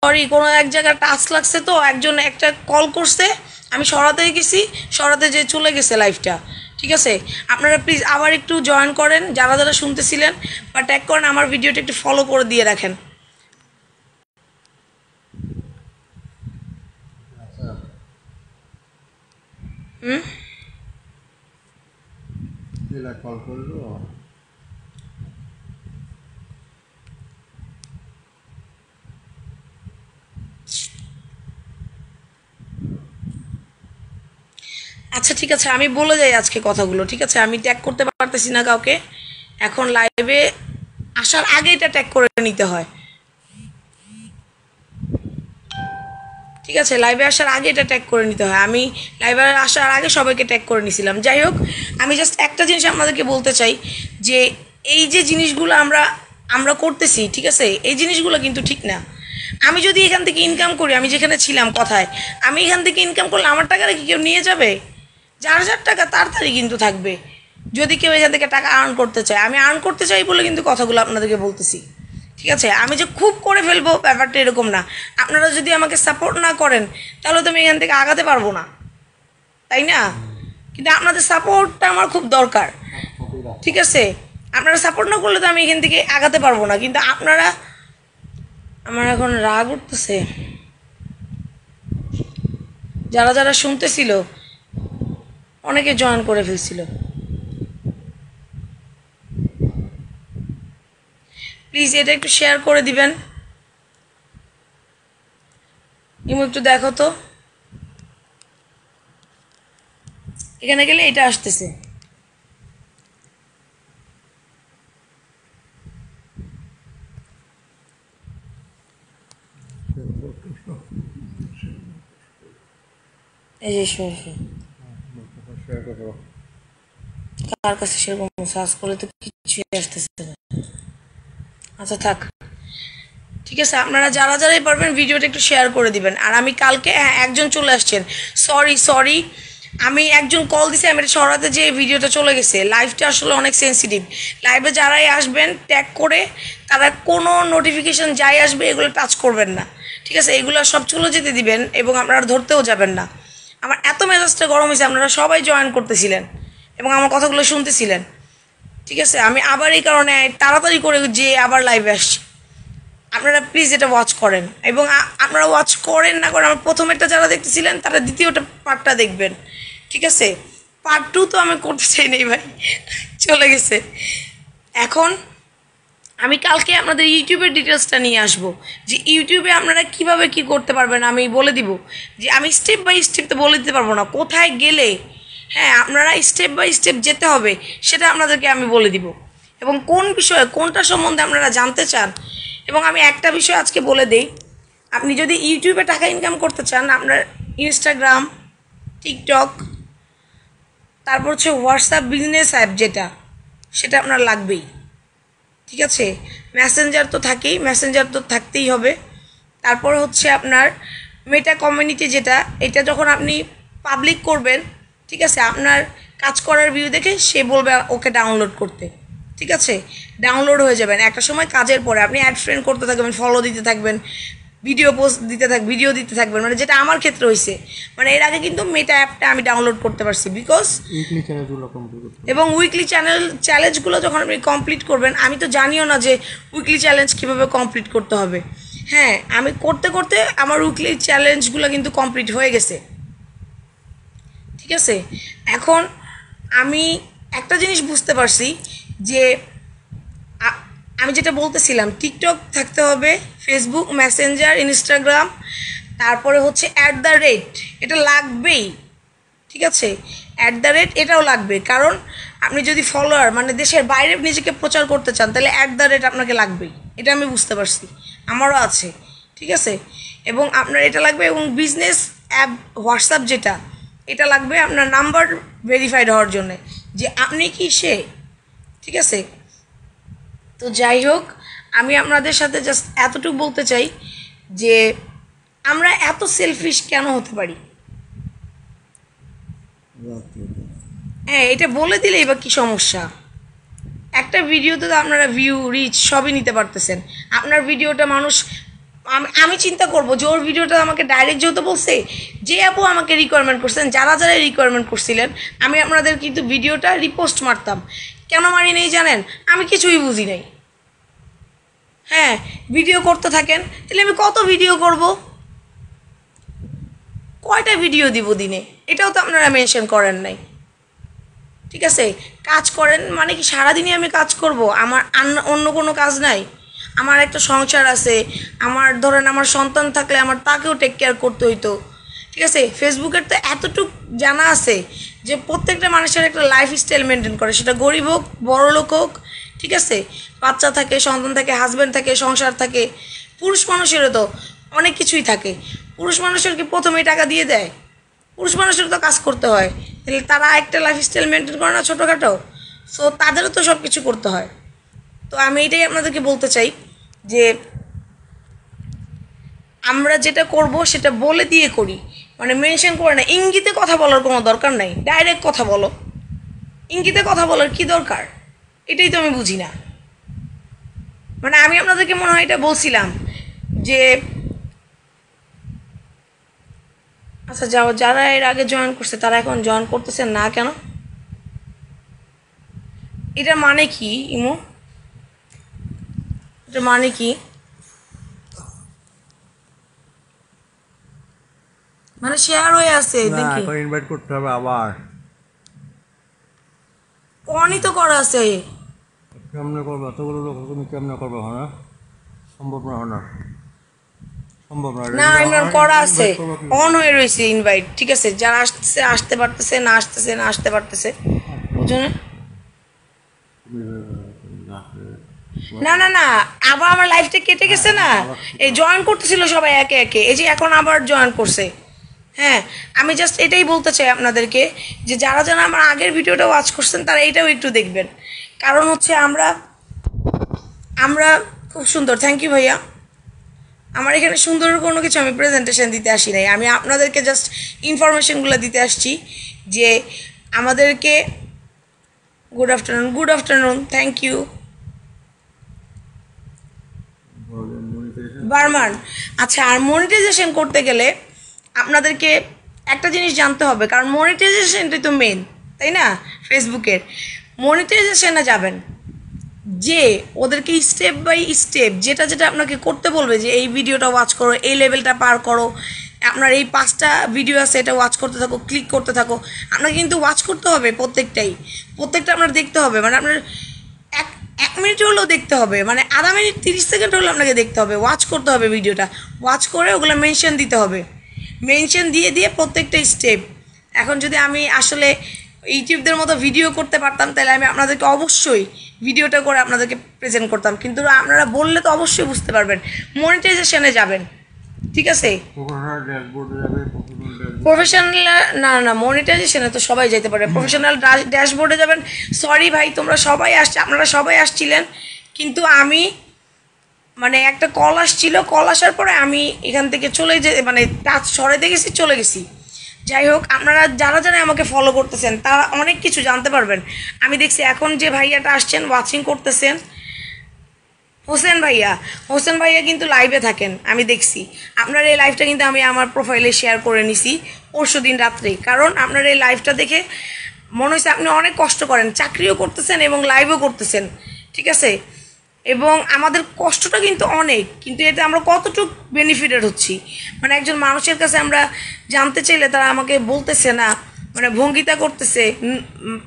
Sorry, কোনো এক জায়গায় টাচ লাগছে, তো একজন একটা কল করছে, আমি সরাতে গেছি, সরাতে যে চলে গেছে লাইভটা। ঠিক আছে, আপনারা প্লিজ আবার একটু জয়েন করেন, যারা যারা শুনতেছিলেন বা ট্যাগ করেন, আমার ভিডিওটা একটু ফলো করে দিয়ে রাখেন। কল করলো। আচ্ছা ঠিক আছে, আমি বলে যাই আজকে কথাগুলো। ঠিক আছে, আমি ট্যাগ করতে পারতেছি না কাউকে, এখন লাইভে আসার আগে এটা ট্যাগ করে নিতে হয়। ঠিক আছে, লাইভে আসার আগে এটা ট্যাগ করে নিতে হয়। আমি লাইভে আসার আগে সবাইকে ট্যাগ করে নিয়েছিলাম। যাই হোক, আমি জাস্ট একটা জিনিস আপনাদেরকে বলতে চাই যে এই যে জিনিসগুলো আমরা করতেছি, ঠিক আছে, এই জিনিসগুলো কিন্তু ঠিক না। আমি যদি এখান থেকে ইনকাম করি, আমি যেখানে ছিলাম কথায়, আমি এখান থেকে ইনকাম করলে আমার টাকাটা কি কেউ নিয়ে যাবে? যার যার টাকা তাড়াতাড়ি কিন্তু থাকবে। যদি কেউ এখান থেকে টাকা আর্ন করতে চায়, আমি আর্ন করতে চাই বলে কিন্তু কথাগুলো আপনাদেরকে বলতেছি। ঠিক আছে, আমি যে খুব করে ফেলবো ব্যাপারটা এরকম না। আপনারা যদি আমাকে সাপোর্ট না করেন তাহলে তো আমি এখান থেকে আগাতে পারবো না, তাই না? কিন্তু আপনাদের সাপোর্টটা আমার খুব দরকার। ঠিক আছে, আপনারা সাপোর্ট না করলে তো আমি এখান থেকে আগাতে পারবো না। কিন্তু আপনারা, আমার এখন রাগ উঠতেছে, যারা যারা শুনতেছিল অনেকে জয়েন করে ফেলছিল। প্লিজ এটা একটু শেয়ার করে দিবেন। ইমু একটু দেখো তো, এখানে গেলে এটা আসতেছে। এই যে কার কাছে সেরকম সার্চ করলে তো কিছু আসতেছে না। আচ্ছা থাক, ঠিক আছে, আপনারা যারা যারাই পারবেন ভিডিওটা একটু শেয়ার করে দিবেন। আর আমি কালকে, হ্যাঁ একজন চলে আসছেন, সরি আমি একজন কল দিছি, আমি এটা সরাতে যে ভিডিওটা চলে গেছে। লাইভটা আসলে অনেক সেন্সিটিভ। লাইভে যারাই আসবেন ট্যাগ করে, তারা কোনো নোটিফিকেশন যাই আসবে এগুলো টাচ করবেন না। ঠিক আছে, এগুলো সব চলে যেতে দিবেন এবং আপনারা ধরতেও যাবেন না। আমার এত মেজাজটা গরম হয়েছে, আপনারা সবাই জয়েন করতেছিলেন এবং আমার কথাগুলো শুনতেছিলেন। ঠিক আছে, আমি আবার এই কারণে তাড়াতাড়ি করে যে আবার লাইভে আসছি। আপনারা প্লিজ এটা ওয়াচ করেন, এবং আপনারা ওয়াচ করেন না করেন, আমার প্রথমেরটা যারা দেখতেছিলেন তারা দ্বিতীয়টা পার্টটা দেখবেন। ঠিক আছে, পার্ট 2 তো আমি করতে চাই নাই ভাই, চলে গেছে। এখন আমি কালকে আপনাদের ইউটিউবের ডিটেলসটা নিয়ে আসবো, যে ইউটিউবে আপনারা কিভাবে কি করতে পারবেন আমি বলে দিব। যে আমি স্টেপ বাই স্টেপ তো বলে দিতে পারবো না, কোথায় গেলে হ্যাঁ আপনারা স্টেপ বাই স্টেপ যেতে হবে সেটা আপনাদেরকে আমি বলে দিব, এবং কোন বিষয়ে কোনটা সম্বন্ধে আপনারা জানতে চান। এবং আমি একটা বিষয় আজকে বলে দেই, আপনি যদি ইউটিউবে টাকা ইনকাম করতে চান, আপনার ইনস্টাগ্রাম, টিকটক, তারপর হচ্ছে হোয়াটসঅ্যাপ বিজনেস অ্যাপ যেটা, সেটা আপনার লাগবেই। ঠিক আছে, মেসেঞ্জার তো থাকেই, মেসেঞ্জার তো থাকতেই হবে। তারপর হচ্ছে আপনার মেটা কমিউনিটি যেটা, এটা যখন আপনি পাবলিক করবেন, ঠিক আছে, আপনার কাজ করার ভিউ দেখে সে বলবে ওকে ডাউনলোড করতে। ঠিক আছে, ডাউনলোড হয়ে যাবেন। একটা সময় কাজের পরে আপনি অ্যাড ফ্রেন্ড করতে থাকবেন, ফলো দিতে থাকবেন, ভিডিও পোস্ট ভিডিও দিতে থাকবেন। মানে যেটা আমার ক্ষেত্রে হয়েছে, মানে এর আগে কিন্তু মেটা অ্যাপটা আমি ডাউনলোড করতে পারছি বিকজ এবং উইকলি চ্যালেঞ্জগুলো যখন আপনি কমপ্লিট করবেন, আমি তো জানিও না যে উইকলি চ্যালেঞ্জ কীভাবে কমপ্লিট করতে হবে। হ্যাঁ, আমি করতে করতে আমার উইকলি চ্যালেঞ্জগুলো কিন্তু কমপ্লিট হয়ে গেছে। ঠিক আছে, এখন আমি একটা জিনিস বুঝতে পারছি যে আমি যেটা বলতেছিলাম, টিকটক থাকতে হবে, ফেসবুক, মেসেঞ্জার, ইনস্টাগ্রাম, তারপরে হচ্ছে @, এটা লাগবেই। ঠিক আছে, @ এটাও লাগবে, কারণ আপনি যদি ফলোয়ার মানে দেশের বাইরে নিজেকে প্রচার করতে চান তাহলে @ আপনাকে লাগবেই। এটা আমি বুঝতে পারছি, আমারও আছে। ঠিক আছে, এবং আপনার এটা লাগবে, এবং বিজনেস অ্যাপ হোয়াটসঅ্যাপ যেটা, এটা লাগবে আপনার নাম্বার ভেরিফাইড হওয়ার জন্যে যে আপনি কি সে। ঠিক আছে, তো যাই হোক, আমি আপনাদের সাথে জাস্ট এতটুকু বলতে চাই যে আমরা এত সেলফিশ কেন হতে পারি। হ্যাঁ, এটা বলে দিলেই বা কি সমস্যা? একটা ভিডিওতে তো আপনারা ভিউ, রিচ সবই নিতে পারতেছেন। আপনার ভিডিওটা মানুষ আমি চিন্তা করবো যে ওর ভিডিওটা আমাকে ডাইরেক্ট যেহেতু বলছে, যে আপু আমাকে রিকোয়ারমেন্ট করছেন, যারা যারা রিকোয়ারমেন্ট করছিলেন, আমি আপনাদের কিন্তু ভিডিওটা রিপোস্ট মারতাম। কেন মারি নেই জানেন? আমি কিছুই বুঝি নাই। হ্যাঁ, ভিডিও করতে থাকেন, তাহলে আমি কত ভিডিও করব, কয়টা ভিডিও দিব দিনে, এটাও তো আপনারা মেনশন করেন নাই। ঠিক আছে, কাজ করেন মানে কি সারাদিনই আমি কাজ করব? আমার অন্য কোনো কাজ নাই? আমার একটা সংসার আছে, আমার ধরেন আমার সন্তান থাকলে আমার তাকেও টেক কেয়ার করতে হইতো। ঠিক আছে, ফেসবুকের তো এতটুক জানা আছে যে প্রত্যেকটা মানুষের একটা লাইফস্টাইল মেনটেন করে, সেটা গরিব হোক বড় লোক হোক। ঠিক আছে, বাচ্চা থাকে, সন্তান থাকে, হাজব্যান্ড থাকে, সংসার থাকে। পুরুষ মানুষেরও তো অনেক কিছুই থাকে। পুরুষ মানুষের কি প্রথমেই টাকা দিয়ে দেয়? পুরুষ মানুষের তো কাজ করতে হয়, তাহলে তারা একটা লাইফস্টাইল মেনটেন করে না ছোটোখাটো? সো তাদেরও তো সব কিছু করতে হয়। তো আমি এটাই আপনাদেরকে বলতে চাই যে আমরা যেটা করব সেটা বলে দিয়ে করি, মানে মেনশন করে না। ইঙ্গিতে কথা বলার কোনো দরকার নাই, ডাইরেক্ট কথা বলো। ইঙ্গিতে কথা বলার কি দরকার? এটাই তো আমি বুঝি না। মানে আমি আপনাদেরকে মনে হয় এটা বলছিলাম যে আচ্ছা, যারা এর আগে জয়েন করছে তারা এখন জয়েন করতেছেন না কেন? এটার মানে কি ইমো? এটার মানে কি? মানে শেয়ার হয়ে আছে দেখি, ইনভাইট করতে হবে আবার। অনই তো করা আছে। কেমনে করবে এতগুলো লোক? তুমি কেমনে করবে? না, সম্ভব না, সম্ভব না। না, ইমরান করা আছে, অন হয়ে রয়েছে ইনভাইট। ঠিক আছে, যারা আসতেছে আসতে পারতেছে, না আসতেছে না আসতে পারতেছে, বুঝুন। না না না, আবার আমার লাইফটা কেটে গেছে না। এই জয়েন করতেছিল সবাই একে একে, এই যে এখন আবার জয়েন করছে। হ্যাঁ, আমি জাস্ট এটাই বলতে চাই আপনাদেরকে যে যারা যারা আমার আগের ভিডিওটা ওয়াচ করছেন তারা এটাও একটু দেখবেন। কারণ হচ্ছে আমরা খুব সুন্দর, থ্যাংক ইউ ভাইয়া। আমার এখানে সুন্দর কোনো কিছু আমি প্রেজেন্টেশন দিতে আসি নাই, আমি আপনাদেরকে জাস্ট ইনফরমেশনগুলো দিতে আসছি যে আমাদেরকে গুড আফটারনুন, থ্যাংক ইউ বারমান। আচ্ছা, আর মনিটাইজেশন করতে গেলে আপনাদেরকে একটা জিনিস জানতে হবে, কারণ মনিটাইজেশনটাই তো মেন, তাই না? ফেসবুকের মনিটাইজেশনে যাবেন যে ওদেরকে স্টেপ বাই স্টেপ যেটা যেটা আপনাকে করতে বলবে, যে এই ভিডিওটা ওয়াচ করো, এই লেভেলটা পার করো, আপনার এই 5টা ভিডিও আছে এটা ওয়াচ করতে থাকো, ক্লিক করতে থাকো। আপনাকে কিন্তু ওয়াচ করতে হবে প্রত্যেকটা আপনার দেখতে হবে। মানে আপনার এক মিনিট হলেও দেখতে হবে, মানে আধা মিনিট 30 সেকেন্ড হলেও আপনাকে দেখতে হবে, ওয়াচ করতে হবে ভিডিওটা। ওয়াচ করে ওগুলো মেনশন দিতে হবে, মেনশন দিয়ে দিয়ে প্রত্যেকটা স্টেপ। এখন যদি আমি আসলে ইউটিউবদের মতো ভিডিও করতে পারতাম তাহলে আমি আপনাদেরকে অবশ্যই ভিডিওটা করে আপনাদেরকে প্রেজেন্ট করতাম, কিন্তু আপনারা বললে তো অবশ্যই বুঝতে পারবেন। মনিটাইজেশনে যাবেন, ঠিক আছে? প্রফেশনাল না না, মনিটাইজেশনে তো সবাই যেতে পারে। প্রফেশনাল ড্যাশবোর্ডে যাবেন। সরি ভাই, তোমরা সবাই আপনারা সবাই আসছিলেন, কিন্তু আমি মানে একটা কল আসছিল, কল আসার পরে আমি এখান থেকে মানে টাচ সরাইতে গেছি, চলে গেছি। যাই হোক, আপনারা যারা যারা আমাকে ফলো করতেছেন তারা অনেক কিছু জানতে পারবেন। আমি দেখছি এখন যে ভাইয়াটা আসছেন ওয়াচিং করতেছেন, হোসেন ভাইয়া কিন্তু লাইভে থাকেন, আমি দেখছি। আপনার এই লাইভটা কিন্তু আমি আমার প্রোফাইলে শেয়ার করে নিছি পরশু দিন রাত্রে, কারণ আপনার এই লাইভটা দেখে মনে হয়েছে আপনি অনেক কষ্ট করেন, চাকরিও করতেছেন এবং লাইভও করতেছেন। ঠিক আছে, এবং আমাদের কষ্টটা কিন্তু অনেক, কিন্তু এতে আমরা কতটুকু বেনিফিটেড হচ্ছি, মানে একজন মানুষের কাছে আমরা জানতে চাইলে তারা আমাকে বলতেছে না, মানে ভঙ্গিতা করতেছে।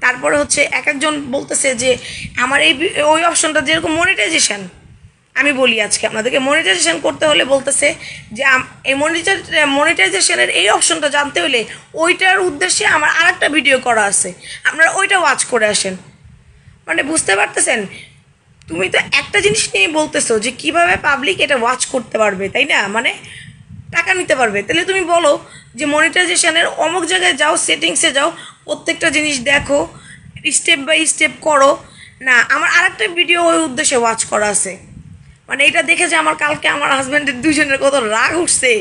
তারপরে হচ্ছে এক একজন বলতেছে যে আমার ওই অপশনটা, যেরকম মনিটাইজেশন, আমি বলি আজকে আপনাদেরকে, মনিটাইজেশন করতে হলে বলতেছে যে এই মনিটাইজেশনের এই অপশনটা জানতে হলে ওইটার উদ্দেশ্যে আমার আরেকটা ভিডিও করা আছে, আপনারা ওইটা ওয়াচ করে আসেন। মানে বুঝতে পারতেছেন? তুমি তো একটা জিনিস নিয়ে বলতেছো যে কিভাবে পাবলিক এটা ওয়াচ করতে পারবে, তাই না? মানে টাকা নিতে পারবে। তাহলে তুমি বলো যে মনিটাইজেশনের অমুক জায়গায় যাও, সেটিংসে যাও, প্রত্যেকটা জিনিস দেখো, স্টেপ বাই স্টেপ করো। না, আমার আরেকটা ভিডিও ওই উদ্দেশ্যে ওয়াচ করা আছে। মানে এটা দেখে যে আমার কালকে আমার হাজব্যান্ডের দুজনের কত রাগ উঠছে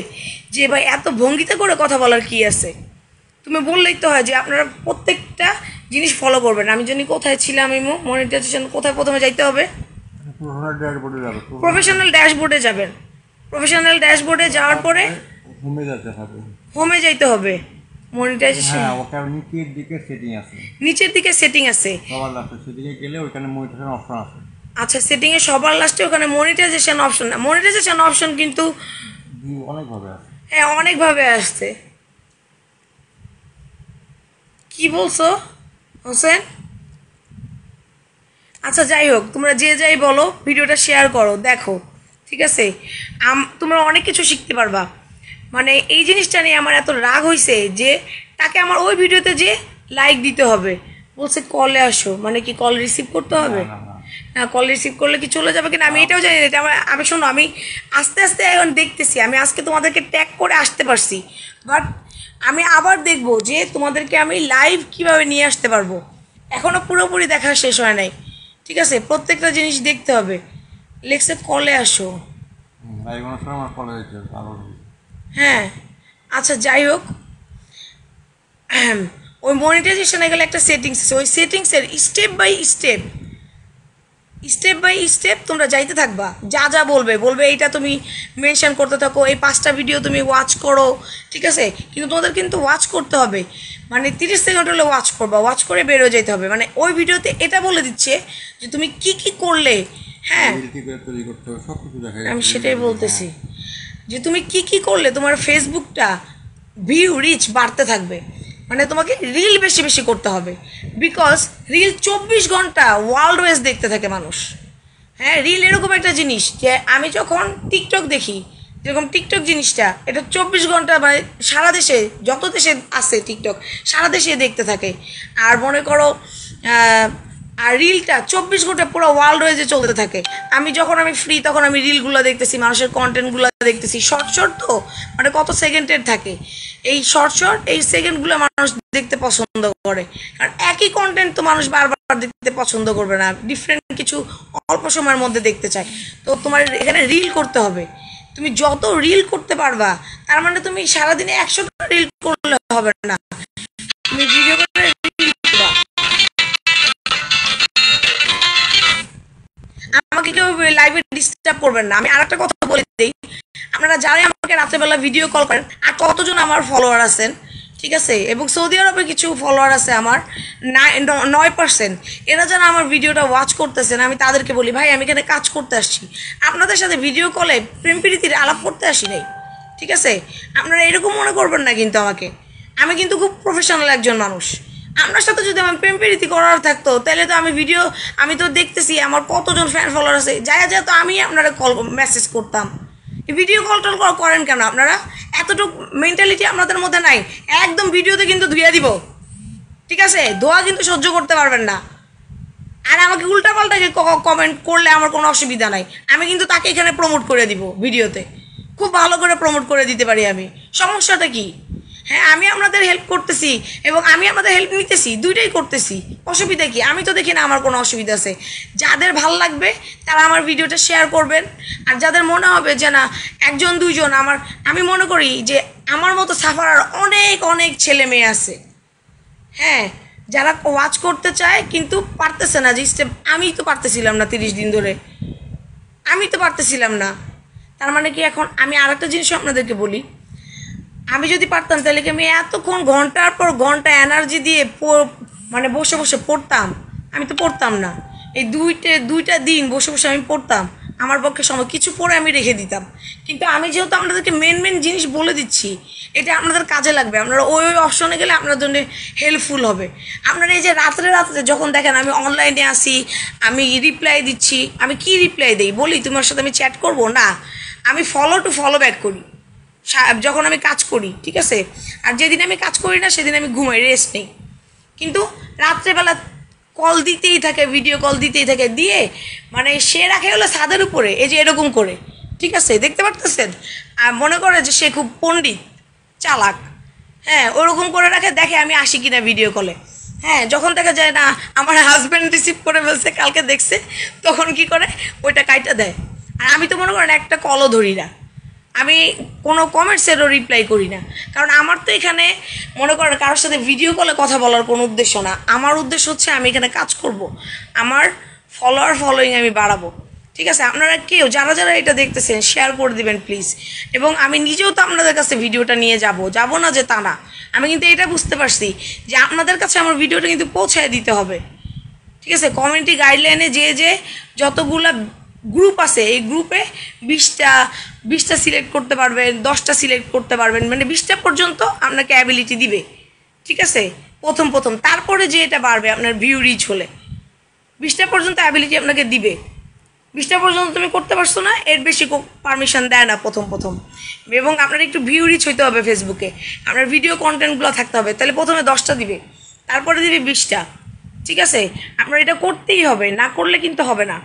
যে ভাই এত ভঙ্গিতে করে কথা বলার কি আছে। তুমি বললেই তো হয় যে আপনারা প্রত্যেকটা জিনিস ফলো করবেন। আমি জানি কোথায় ছিলাম, আমি মনিটাইজেশন কোথায় প্রথমে যাইতে হবে, প্রফেশনাল ড্যাশবোর্ডে যাবেন। প্রফেশনাল ড্যাশবোর্ডে যাওয়ার পরে হোমে যেতে হবে। হোমে যাইতে হবে, মনিটাইজেশন। হ্যাঁ, ওটা নিচের দিকে সেটিং আছে, নিচের দিকে সেটিং আছে। সবার লাস্টে সেদিকে গেলে ওইখানে মনিটাইজেশন অপশন আছে। আচ্ছা, সেটিং এ সবার লাস্টে ওখানে মনিটাইজেশন অপশন, মনিটাইজেশন অপশন কিন্তু অনেকভাবে আছে। হ্যাঁ, অনেকভাবে আসছে। কি বলছো হোসেন? আচ্ছা, যাই হোক, তোমরা যে যাই বলো, ভিডিওটা শেয়ার করো, দেখো, ঠিক আছে? তোমরা অনেক কিছু শিখতে পারবা। মানে এই জিনিসটা নিয়ে আমার এত রাগ হয়েছে যে তাকে আমার ওই ভিডিওতে যে লাইক দিতে হবে, বলছে কলে আসো, মানে কি কল রিসিভ করতে হবে? না, কল রিসিভ করলে কি চলে যাবে কিনা আমি এটাও জানি না। আমি শোনো, আমি আস্তে আস্তে এখন দেখতেছি, আমি আজকে তোমাদেরকে ট্যাগ করে আসতে পারছি, বাট আমি আবার দেখবো যে তোমাদেরকে আমি লাইভ কিভাবে নিয়ে আসতে পারবো। এখনো পুরোপুরি দেখা শেষ হয় নাই, ঠিক আছে? প্রত্যেকটা জিনিস দেখতে হবে। লেখছে কলে আসো। হ্যাঁ, আচ্ছা, যাই হোক, ওই মনিটাইজেশনে গেলে একটা সেটিংস আছে, ওই সেটিংসের স্টেপ বাই স্টেপ তোমরা যাইতে থাকবা। যা যা বলবে এইটা তুমি মেনশন করতে থাকো, এই 5টা ভিডিও তুমি ওয়াচ করো, ঠিক আছে? কিন্তু তোমাদের কিন্তু ওয়াচ করতে হবে, মানে 30 সেকেন্ড হলে ওয়াচ করবা, ওয়াচ করে বেরোয় যেতে হবে। মানে ওই ভিডিওতে এটা বলে দিচ্ছে যে তুমি কি কি করলে। হ্যাঁ, আমি সেটাই বলতেছি যে তুমি কি কি করলে তোমার ফেসবুকটা ভিউ রিচ বাড়তে থাকবে। মানে তোমাকে রিল বেশি বেশি করতে হবে, বিকজ রিল 24 ঘন্টা ওয়ার্ল্ড ওয়াইজ দেখতে থাকে মানুষ। হ্যাঁ, রিল এরকম একটা জিনিস যে আমি যখন টিকটক দেখি, যেরকম টিকটক জিনিসটা, এটা 24 ঘন্টা, মানে সারা দেশে যত দেশে আছে টিকটক, সারা দেশে দেখতে থাকে। আর মনে করো আর রিলটা 24 ঘন্টা পুরো ওয়ার্ল্ড ওয়াইজে চলতে থাকে। আমি ফ্রি তখন আমি রিলগুলো দেখতেছি, মানুষের কন্টেন্টগুলো দেখতেছি। শর্ট তো মানে কত সেকেন্ডের থাকে, এই শর্ট এই সেকেন্ডগুলো মানুষ দেখতে পছন্দ করে। কারণ একই কন্টেন্ট তো মানুষ বারবার দেখতে পছন্দ করবে না, ডিফারেন্ট কিছু অল্প সময়ের মধ্যে দেখতে চায়। তো তোমার এখানে রিল করতে হবে। তুমি যত রিল করতে পারবা, তার মানে তুমি সারাদিনে 100টা রিল করলে হবে না, তুমি ভিডিও করে রিল করবা। আমাকে কেউ লাইভে ডিস্টার্ব করবেন না। আমি আরেকটা কথা বলে দিই, আপনারা যারাই আমাকে রাত্রেবেলা ভিডিও কল করেন, আর কতজন আমার ফলোয়ার আছেন, ঠিক আছে? এবং সৌদি আরবে কিছু ফলোয়ার আছে আমার 9%, এরা যারা আমার ভিডিওটা ওয়াচ করতেছেন, আমি তাদেরকে বলি, ভাই আমি এখানে কাজ করতে আসছি, আপনাদের সাথে ভিডিও কলে প্রেম প্রীতির আলাপ করতে আসি নাই, ঠিক আছে? আপনারা এরকম মনে করবেন না কিন্তু আমাকে, আমি কিন্তু খুব প্রফেশনাল একজন মানুষ। আপনার সাথে যদি আমার প্রেম প্রীতি করার থাকতো, তাহলে তো আমি তো দেখতেছি আমার কতজন ফ্যান ফলোয়ার আছে, যা তো আমি আপনারা কল মেসেজ করতাম। ভিডিও কল টল করেন কেন আপনারা? এতটুকু মেন্টালিটি আপনাদের মধ্যে নাই। একদম ভিডিওতে কিন্তু ধুয়ে দিব, ঠিক আছে? ধোয়া কিন্তু সহ্য করতে পারবেন না। আর আমাকে উল্টাপাল্টাকে কমেন্ট করলে আমার কোনো অসুবিধা নাই, আমি কিন্তু তাকে এখানে প্রমোট করে দিব ভিডিওতে, খুব ভালো করে প্রমোট করে দিতে পারি আমি। সমস্যাটা কি? হ্যাঁ, আমি আপনাদের হেল্প করতেছি এবং আমি আপনাদের হেল্প নিতেছি, দুইটাই করতেছি, অসুবিধা কি? আমি তো দেখি না আমার কোনো অসুবিধা আছে। যাদের ভাল লাগবে তারা আমার ভিডিওটা শেয়ার করবেন, আর যাদের মনে হবে যে না, 1-2 জন আমি মনে করি যে আমার মতো সাফারার অনেক অনেক ছেলে মেয়ে আছে, হ্যাঁ, যারা ওয়াচ করতে চায় কিন্তু পারতেছে না। যে স্টেপ আমি তো পারতেছিলাম না 30 দিন ধরে, আমি তো পারতেছিলাম না। তার মানে কি এখন আমি আরেকটা জিনিস আপনাদেরকে বলি, আমি যদি পারতাম তাহলে কি আমি এতক্ষণ ঘন্টার পর ঘন্টা এনার্জি দিয়ে মানে বসে বসে পড়তাম? আমি তো পড়তাম না। এই দুইটা দিন বসে বসে আমি পড়তাম, আমার পক্ষে সময় কিছু পড়ে আমি রেখে দিতাম। কিন্তু আমি যেহেতু আপনাদেরকে মেন জিনিস বলে দিচ্ছি, এটা আপনাদের কাজে লাগবে। আপনারা ওই অপশনে গেলে আপনার জন্য হেল্পফুল হবে। আপনারা এই যে রাত্রে যখন দেখেন আমি অনলাইনে আসি, আমি রিপ্লাই দিচ্ছি, আমি কি রিপ্লাই দিই বলি? তোমার সাথে আমি চ্যাট করবো না, আমি ফলো টু ফলো ব্যাক করি যখন আমি কাজ করি, ঠিক আছে? আর যেদিন আমি কাজ করি না সেদিন আমি ঘুমাই, রেস্ট নেই। কিন্তু রাত্রেবেলা কল দিতেই থাকে, ভিডিও কল দিতেই থাকে, দিয়ে মানে সে রাখে হলো ছাদের উপরে, এই যে এরকম করে, ঠিক আছে? দেখতে পারতেছেন? আর মনে করে যে সে খুব পণ্ডিত, চালাক, হ্যাঁ, ওরকম করে রাখে, দেখে আমি আসি কিনা ভিডিও কলে। হ্যাঁ, যখন দেখা যায় না আমার হাজব্যান্ড রিসিভ করে ফেলছে, কালকে দেখছে, তখন কি করে ওইটা কাইটা দেয়। আর আমি তো মনে করেন একটা কলও ধরি না, আমি কোনো কমেন্টসেরও রিপ্লাই করি না। কারণ আমার তো এখানে মনে করেন কারোর সাথে ভিডিও কলে কথা বলার কোনো উদ্দেশ্য না। আমার উদ্দেশ্য হচ্ছে আমি এখানে কাজ করব, আমার ফলোয়িং আমি বাড়াবো, ঠিক আছে, আপনারা কেউ যারা যারা এটা দেখতেছেন শেয়ার করে দিবেন প্লিজ। এবং আমি নিজেও তো আপনাদের কাছে ভিডিওটা নিয়ে যাব না যে তা না, আমি কিন্তু এটা বুঝতে পারছি যে আপনাদের কাছে আমার ভিডিওটা কিন্তু পৌঁছায় দিতে হবে। ঠিক আছে, কমিউনিটি গাইডলাইনে যে যতগুলা গ্রুপ আছে এই গ্রুপে 20টা সিলেক্ট করতে পারবেন, 10টা সিলেক্ট করতে পারবেন, মানে 20টা পর্যন্ত আপনাকে অ্যাবিলিটি দিবে। ঠিক আছে, প্রথম তারপরে যে এটা বাড়বে আপনার ভিউ রিচ হলে 20টা পর্যন্ত অ্যাবিলিটি আপনাকে দিবে। 20টা পর্যন্ত তুমি করতে পারছো না, এর বেশি পারমিশন দেয় না প্রথম। এবং আপনার একটু ভিউ রিচ হইতে হবে ফেসবুকে, আপনার ভিডিও কন্টেন্টগুলো থাকতে হবে, তাহলে প্রথমে 10টা দিবে, তারপরে দিবে 20টা। ঠিক আছে, আপনার এটা করতেই হবে, না করলে কিন্তু হবে না।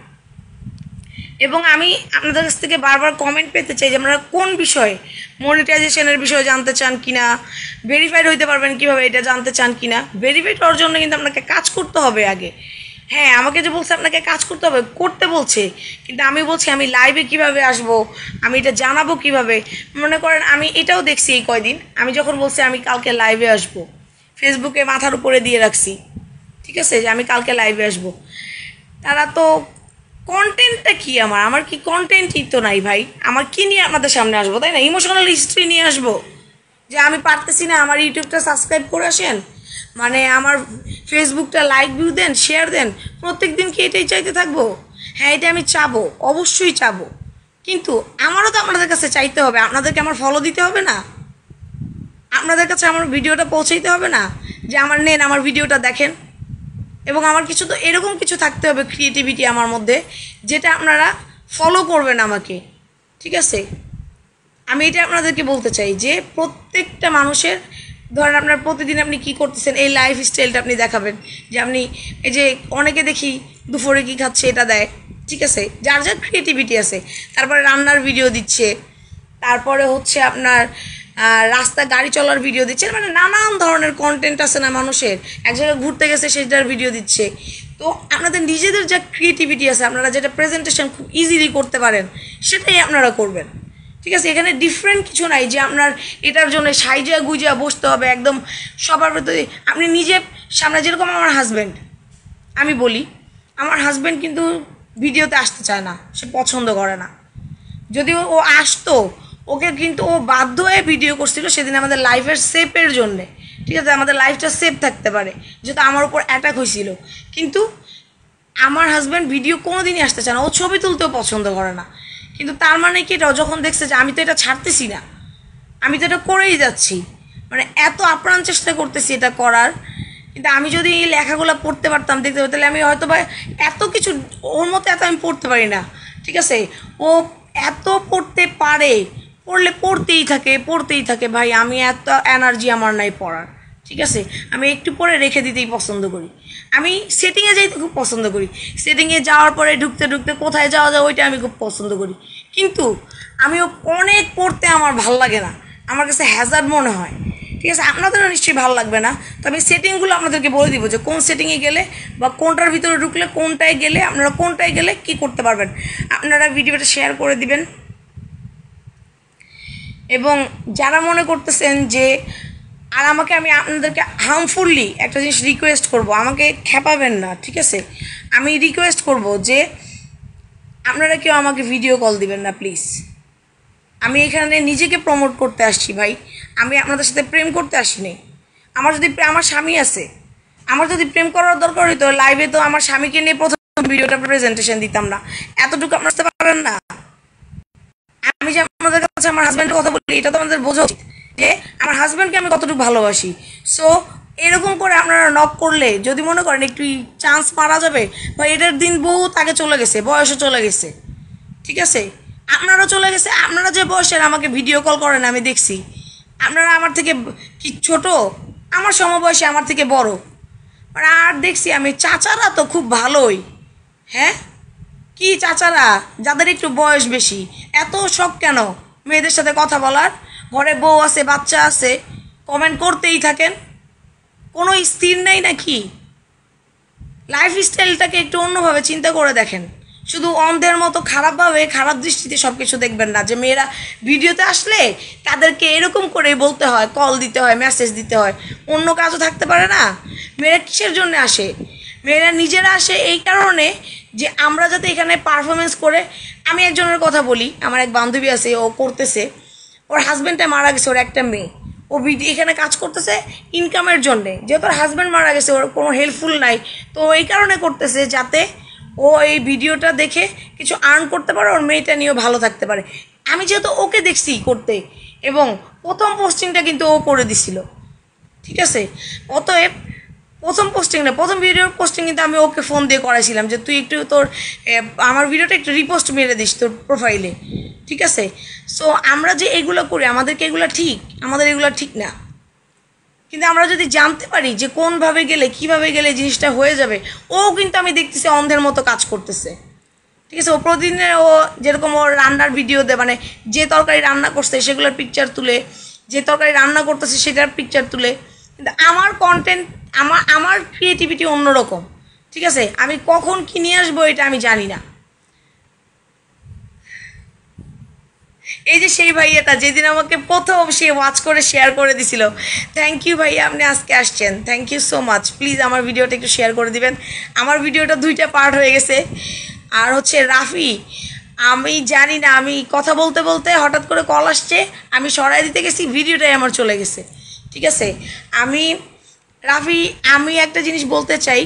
এবং আমি আপনাদের কাছ থেকে বারবার কমেন্ট পেতে চাই যে আপনারা কোন বিষয়ে, মনিটাইজেশনের বিষয়ে জানতে চান কিনা, ভেরিফাইড হইতে পারবেন কিভাবে এটা জানতে চান কিনা। ভেরিফাইড হওয়ার জন্য কিন্তু আপনাকে কাজ করতে হবে আগে। হ্যাঁ, আমাকে যে বলছে আপনাকে কাজ করতে হবে, করতে বলছে, কিন্তু আমি বলছি আমি লাইভে কিভাবে আসব, আমি এটা জানাবো কিভাবে। মনে করেন আমি এটাও দেখছি এই কয়দিন, আমি যখন বলছি আমি কালকে লাইভে আসব, ফেসবুকে মাথার উপরে দিয়ে রাখছি, ঠিক আছে, যে আমি কালকে লাইভে আসব, তারা তো কন্টেন্টটা কি, আমার কি কন্টেন্টই তো নাই ভাই, আমার কি নিয়ে আপনাদের সামনে আসবো, তাই না? ইমোশনাল হিস্ট্রি নিয়ে আসবো যে আমি পারতেছি না, আমার ইউটিউবটা সাবস্ক্রাইব করে আসেন, মানে আমার ফেসবুকটা লাইক ভিউ দেন, শেয়ার দেন, প্রত্যেক দিন কি এটাই চাইতে থাকবো? হ্যাঁ, এটা আমি চাবো, অবশ্যই চাবো, কিন্তু আমারও তো আপনাদের কাছে চাইতে হবে, আপনাদেরকে আমার ফলো দিতে হবে না, আপনাদের কাছে আমার ভিডিওটা পৌঁছাইতে হবে না যে আমার নেন আমার ভিডিওটা দেখেন। এবং আমার কিছু তো এরকম কিছু থাকতে হবে, ক্রিয়েটিভিটি আমার মধ্যে, যেটা আপনারা ফলো করবেন আমাকে। ঠিক আছে, আমি এটা আপনাদেরকে বলতে চাই যে প্রত্যেকটা মানুষের, ধরেন আপনার প্রতিদিন আপনি কি করতেছেন এই লাইফ স্টাইলটা আপনি দেখাবেন, যে আপনি এই যে অনেকে দেখি দুপুরে কি খাচ্ছে এটা দেয়, ঠিক আছে, যার যার ক্রিয়েটিভিটি আছে, তারপরে রান্নার ভিডিও দিচ্ছে, তারপরে হচ্ছে আপনার রাস্তা গাড়ি চলার ভিডিও দিচ্ছে, মানে নানান ধরনের কন্টেন্ট আছে না মানুষের, এক জায়গায় ঘুরতে গেছে সেটার ভিডিও দিচ্ছে। তো আপনাদের নিজেদের যা ক্রিয়েটিভিটি আছে, আপনারা যেটা প্রেজেন্টেশন খুব ইজিলি করতে পারেন সেটাই আপনারা করবেন। ঠিক আছে, এখানে ডিফারেন্ট কিছু নাই যে আপনার এটার জন্য সাইজা গুজা বসতে হবে একদম সবার ভেতরে। আপনি নিজে সামনে, যেরকম আমার হাজব্যান্ড, আমি বলি আমার হাজব্যান্ড কিন্তু ভিডিওতে আসতে চায় না, সে পছন্দ করে না। যদিও ও আসতো, ওকে কিন্তু ও বাধ্য হয়ে ভিডিও করছিল সেদিন আমাদের লাইফের সেফের জন্যে। ঠিক আছে, আমাদের লাইফটা সেফ থাকতে পারে, যেহেতু আমার উপর অ্যাটাক হয়েছিল। কিন্তু আমার হাজব্যান্ড ভিডিও কোনো দিনই আসতে চায় না, ও ছবি তুলতেও পছন্দ করে না। কিন্তু তার মানে কি, এটাও যখন দেখছে যে আমি তো এটা ছাড়তেছি না, আমি তো এটা করেই যাচ্ছি, মানে এত আপ্রাণ চেষ্টা করতেছি এটা করার, কিন্তু আমি যদি এই লেখাগুলো পড়তে পারতাম, দেখতে পারতাম, তাহলে আমি হয়তো বা এত কিছু, ওর মতো এত আমি পড়তে পারি না। ঠিক আছে, ও এত পড়তে পারে, পড়লে পড়তেই থাকে ভাই, আমি এত এনার্জি আমার নাই পড়ার। ঠিক আছে, আমি একটু পরে রেখে দিতেই পছন্দ করি, আমি সেটিংয়ে যাইতে খুব পছন্দ করি, সেটিংয়ে যাওয়ার পরে ঢুকতে কোথায় যাওয়া যায় ওইটা আমি খুব পছন্দ করি। কিন্তু আমিও অনেক পড়তে আমার ভাল লাগে না, আমার কাছে হ্যাজার্ড মনে হয়। ঠিক আছে, আপনাদেরও নিশ্চয়ই ভালো লাগবে না, তো আমি সেটিংগুলো আপনাদেরকে বলে দিব যে কোন সেটিংয়ে গেলে বা কোনটার ভিতরে ঢুকলে, কোনটায় গেলে আপনারা কোনটায় গেলে কী করতে পারবেন। আপনারা ভিডিওটা শেয়ার করে দিবেন। এবং যারা মনে করতেছেন যে, আর আমাকে, আমি আপনাদেরকে হার্মফুললি একটা জিনিস রিকোয়েস্ট করব, আমাকে খেপাবেন না। ঠিক আছে, আমি রিকোয়েস্ট করব যে আপনারা কেউ আমাকে ভিডিও কল দিবেন না প্লিজ। আমি এখানে নিজেকে প্রমোট করতে আসছি ভাই, আমি আপনাদের সাথে প্রেম করতে আসিনি। আমার স্বামী আছে, আমার যদি প্রেম করার দরকার হইতো লাইভে তো আমার স্বামীকে নিয়ে প্রথম ভিডিওটা প্রেজেন্টেশন দিতাম না, এতটুকু আপনারা বুঝতে পারেন না। আমি যে আপনাদের কাছে আমার হাজব্যান্ডের কথা বলি, এটা তো আমাদের বোঝা উচিত যে আমার হাজব্যান্ডকে আমি কতটুকু ভালোবাসি। সো এরকম করে আপনারা নক করলে, যদি মনে করেন একটু চান্স মারা যাবে, বা এটার দিন বহুত আগে চলে গেছে, বয়সও চলে গেছে, ঠিক আছে, আপনারও চলে গেছে, আপনারা যে বয়সের আমাকে ভিডিও কল করেন আমি দেখছি, আপনারা আমার থেকে কি ছোট, আমার সমবয়সী, আমার থেকে বড়, মানে আর দেখছি আমি চাচারা তো খুব ভালোই। হ্যাঁ, কি চাচারা যাদের একটু বয়স বেশি, এত শখ কেন মেয়েদের সাথে কথা বলার? ঘরে বউ আছে, বাচ্চা আছে, কমেন্ট করতেই থাকেন, কোনো স্থির নেই নাকি? লাইফ স্টাইলটাকে একটু অন্যভাবে চিন্তা করে দেখেন। শুধু অন্ধের মতো খারাপভাবে, খারাপ দৃষ্টিতে সব কিছু দেখবেন না, যে মেয়েরা ভিডিওতে আসলে তাদেরকে এরকম করে বলতে হয়, কল দিতে হয়, মেসেজ দিতে হয়, অন্য কাজও থাকতে পারে না? মেয়েরা কিসের জন্য আসে? মেয়েরা নিজেরা আসে এই কারণে যে আমরা যাতে এখানে পারফরমেন্স করে। আমি একজনের কথা বলি, আমার এক বান্ধবী আছে, ও করতেছে, ওর হাজব্যান্ডটা মারা গেছে, ওর একটা মেয়ে, ও এখানে কাজ করতেছে ইনকামের জন্যে, যেহেতু ওর হাজব্যান্ড মারা গেছে, ওর কোনো হেল্পফুল নাই, তো এই কারণে করতেছে যাতে ও এই ভিডিওটা দেখে কিছু আর্ন করতে পারে, ওর মেয়েটা নিয়েও ভালো থাকতে পারে। আমি যেহেতু ওকে দেখছি করতে, এবং প্রথম পোস্টিংটা কিন্তু ও করে দিছিল, ঠিক আছে। অতএব প্রথম পোস্টিং না, প্রথম ভিডিওর পোস্টিং কিন্তু আমি ওকে ফোন দিয়ে করাইছিলাম যে তুই একটু তোর আমার ভিডিওটা একটু রিপোস্ট মেরে দিস তোর প্রোফাইলে, ঠিক আছে। সো আমরা যে এগুলো করি, আমাদেরকে এগুলো ঠিক, আমাদের এগুলো ঠিক না, কিন্তু আমরা যদি জানতে পারি যে কোনভাবে গেলে কীভাবে গেলে জিনিসটা হয়ে যাবে, ও কিন্তু আমি দেখতেছি অন্ধের মতো কাজ করতেছে, ঠিক আছে। ও প্রতিদিনে ও যেরকম ওর রান্নার ভিডিও দেয়, মানে যে তরকারি রান্না করছে সেগুলোর পিকচার তুলে, যে তরকারি রান্না করতেছে সেটার পিকচার তুলে। কিন্তু আমার কন্টেন্ট, আমার ক্রিয়েটিভিটি অন্যরকম, ঠিক আছে। আমি কখন কী নিয়ে আসবো এটা আমি জানি না। এই যে সেই ভাইয়াটা যেদিন আমাকে প্রথম সে ওয়াচ করে শেয়ার করে দিছিল, থ্যাংক ইউ ভাইয়া, আপনি আজকে আসছেন, thank you so much. Please আমার ভিডিওটা একটু শেয়ার করে দিবেন। আমার ভিডিওটা 2টা পার্ট হয়ে গেছে। আর হচ্ছে রাফি, আমি জানি না, আমি কথা বলতে বলতে হঠাৎ করে কল আসছে, আমি সরাই দিতে গেছি, ভিডিওটাই আমার চলে গেছে, ঠিক আছে। রাফি, আমি একটা জিনিস বলতে চাই